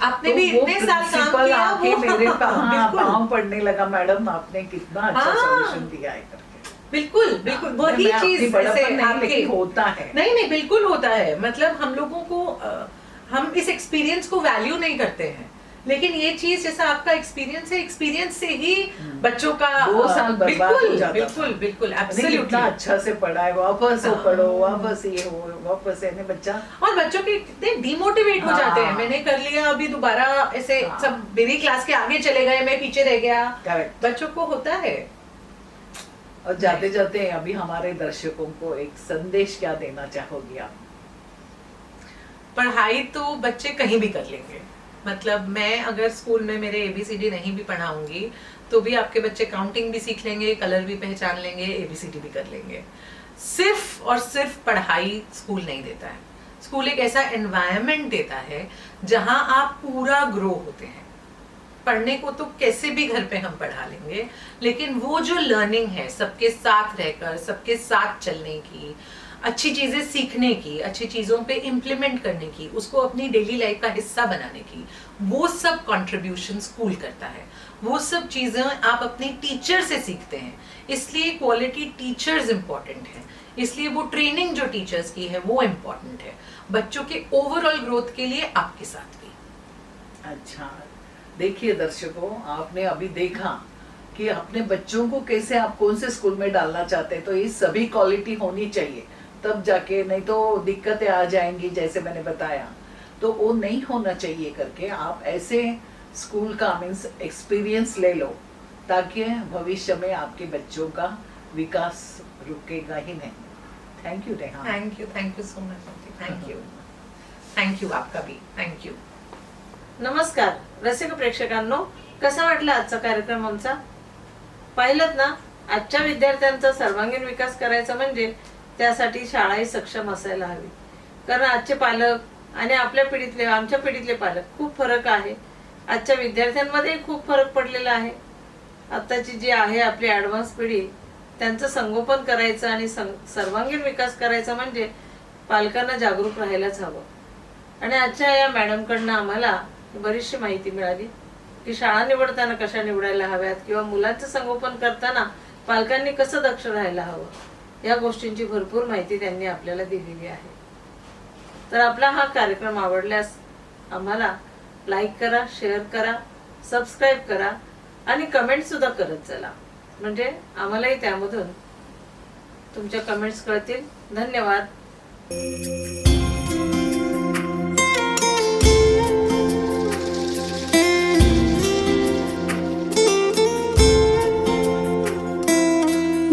आपने तो भी वो इतने साल काम principal किया, आके वो मेरे बिल्कुल पाँव पड़ने लगा, मैडम आपने कितना अच्छा हाँ। सॉल्यूशन दिया है करके। बिल्कुल बिल्कुल हाँ, वही मैं अपनी चीज बड़प्पन ऐसे नहीं, आपके लेकिन होता है। नहीं नहीं बिल्कुल होता है। मतलब हम लोगों को हम इस एक्सपीरियंस को वैल्यू नहीं करते हैं, लेकिन ये चीज जैसा आपका एक्सपीरियंस है, एक्सपीरियंस से ही बच्चों का 2 साल बर्बाद हो जाता बिल्कुल था। बिल्कुल नहीं, एब्सोल्युटली। इतना अच्छा से पढ़ा है, वापस वो हाँ। पढ़ो, वापस ये हो, वापस यानी बच्चा और बच्चों के कितने डिमोटिवेट हो हाँ। जाते हैं, मैंने कर लिया अभी दोबारा ऐसे हाँ। सब मेरी क्लास के आगे चले गए, मैं पीछे रह गया। करेक्ट। बच्चों को होता है। और जाते जाते अभी हमारे दर्शकों को एक संदेश क्या देना चाहोगी आप? पढ़ाई तो बच्चे कहीं भी कर लेंगे। मतलब मैं अगर स्कूल में मेरे ABCD नहीं भी पढ़ाऊंगी तो भी आपके बच्चे काउंटिंग भी सीख लेंगे, कलर भी पहचान लेंगे, ABCD भी कर लेंगे। सिर्फ और सिर्फ पढ़ाई स्कूल नहीं देता है। स्कूल एक ऐसा एनवायरनमेंट देता है जहां आप पूरा ग्रो होते हैं। पढ़ने को तो कैसे भी घर पे हम पढ़ा लेंगे, लेकिन वो जो लर्निंग है सबके साथ रहकर, सबके साथ चलने की, अच्छी चीजें सीखने की, अच्छी चीजों पे इम्प्लीमेंट करने की, उसको अपनी डेली लाइफ का हिस्सा बनाने की, वो सब कंट्रीब्यूशन स्कूल करता है। वो सब चीजें आप अपने टीचर से सीखते हैं, इसलिए क्वालिटी टीचर्स इंपॉर्टेंट है। इसलिए वो ट्रेनिंग जो टीचर्स की है वो इम्पॉर्टेंट है बच्चों के ओवरऑल ग्रोथ के लिए, आपके साथ भी। अच्छा, देखिए दर्शकों, आपने अभी देखा कि अपने बच्चों को कैसे आप कौन से स्कूल में डालना चाहते हैं, तो ये सभी क्वालिटी होनी चाहिए, तब जाके, नहीं तो दिक्कतें आ जाएंगी जैसे मैंने बताया। तो वो नहीं होना चाहिए करके आप ऐसे स्कूल का मीन्स एक्सपीरियंस ले लो, ताकि भविष्य में आपके बच्चों का विकास रुकेगा ही नहीं। Thank you Reha. Thank you so much. Thank you आपका भी, थैंक यू। नमस्कार रसिक प्रेक्षकांनो, कसा वाटला आजचा कार्यक्रम आमचा? पाहिलं ना, आजच्या विद्यार्थ्यांचा सर्वांगीण विकास करायचा म्हणजे त्यासाठी शाळाही सक्षम असायला हवी. कारण आजचे पालक आणि आपल्या पिढीतले, आमच्या पिढीतले पालक खूप फरक आहे. आजच्या विद्यार्थ्यांमध्ये खूप फरक पडलेला आहे. आताची जी आहे आपली ॲडव्हान्स पिढी, त्यांचं संगोपन करायचं आणि सर्वांगीण विकास करायचा म्हणजे पालकांना जागरूक राहायलाच हवं. आणि आजच्या या मॅडमकडनं आम्हाला बरीचशी माहिती मिळाली की शाळा निवडताना कशा निवडायला हव्यात किंवा मुलांचं संगोपन करताना पालकांनी कसं दक्ष राहायला हवं, या गोष्टींची भरपूर माहिती त्यांनी आपल्याला दिलेली आहे. तर आपला हा कार्यक्रम आवडल्यास आम्हाला लाईक करा, शेअर करा, सबस्क्राईब करा आणि कमेंट सुद्धा करत चला, म्हणजे आम्हालाही त्यामधून तुमच्या कमेंट्स कळतील. धन्यवाद.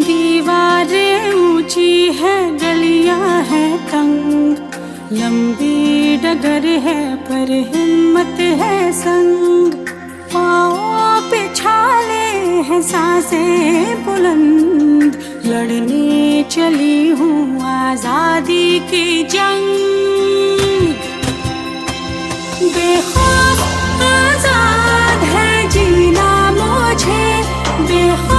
दीवारें ऊंची है, गलियां है तंग, लंबी डगर है पर हिम्मत है संग, पाँव पे छाले हैं सांसें बुलंद, लड़ने चली हूँ आजादी की जंग, बेखौफ आजाद है जीना मुझे, बेखौफ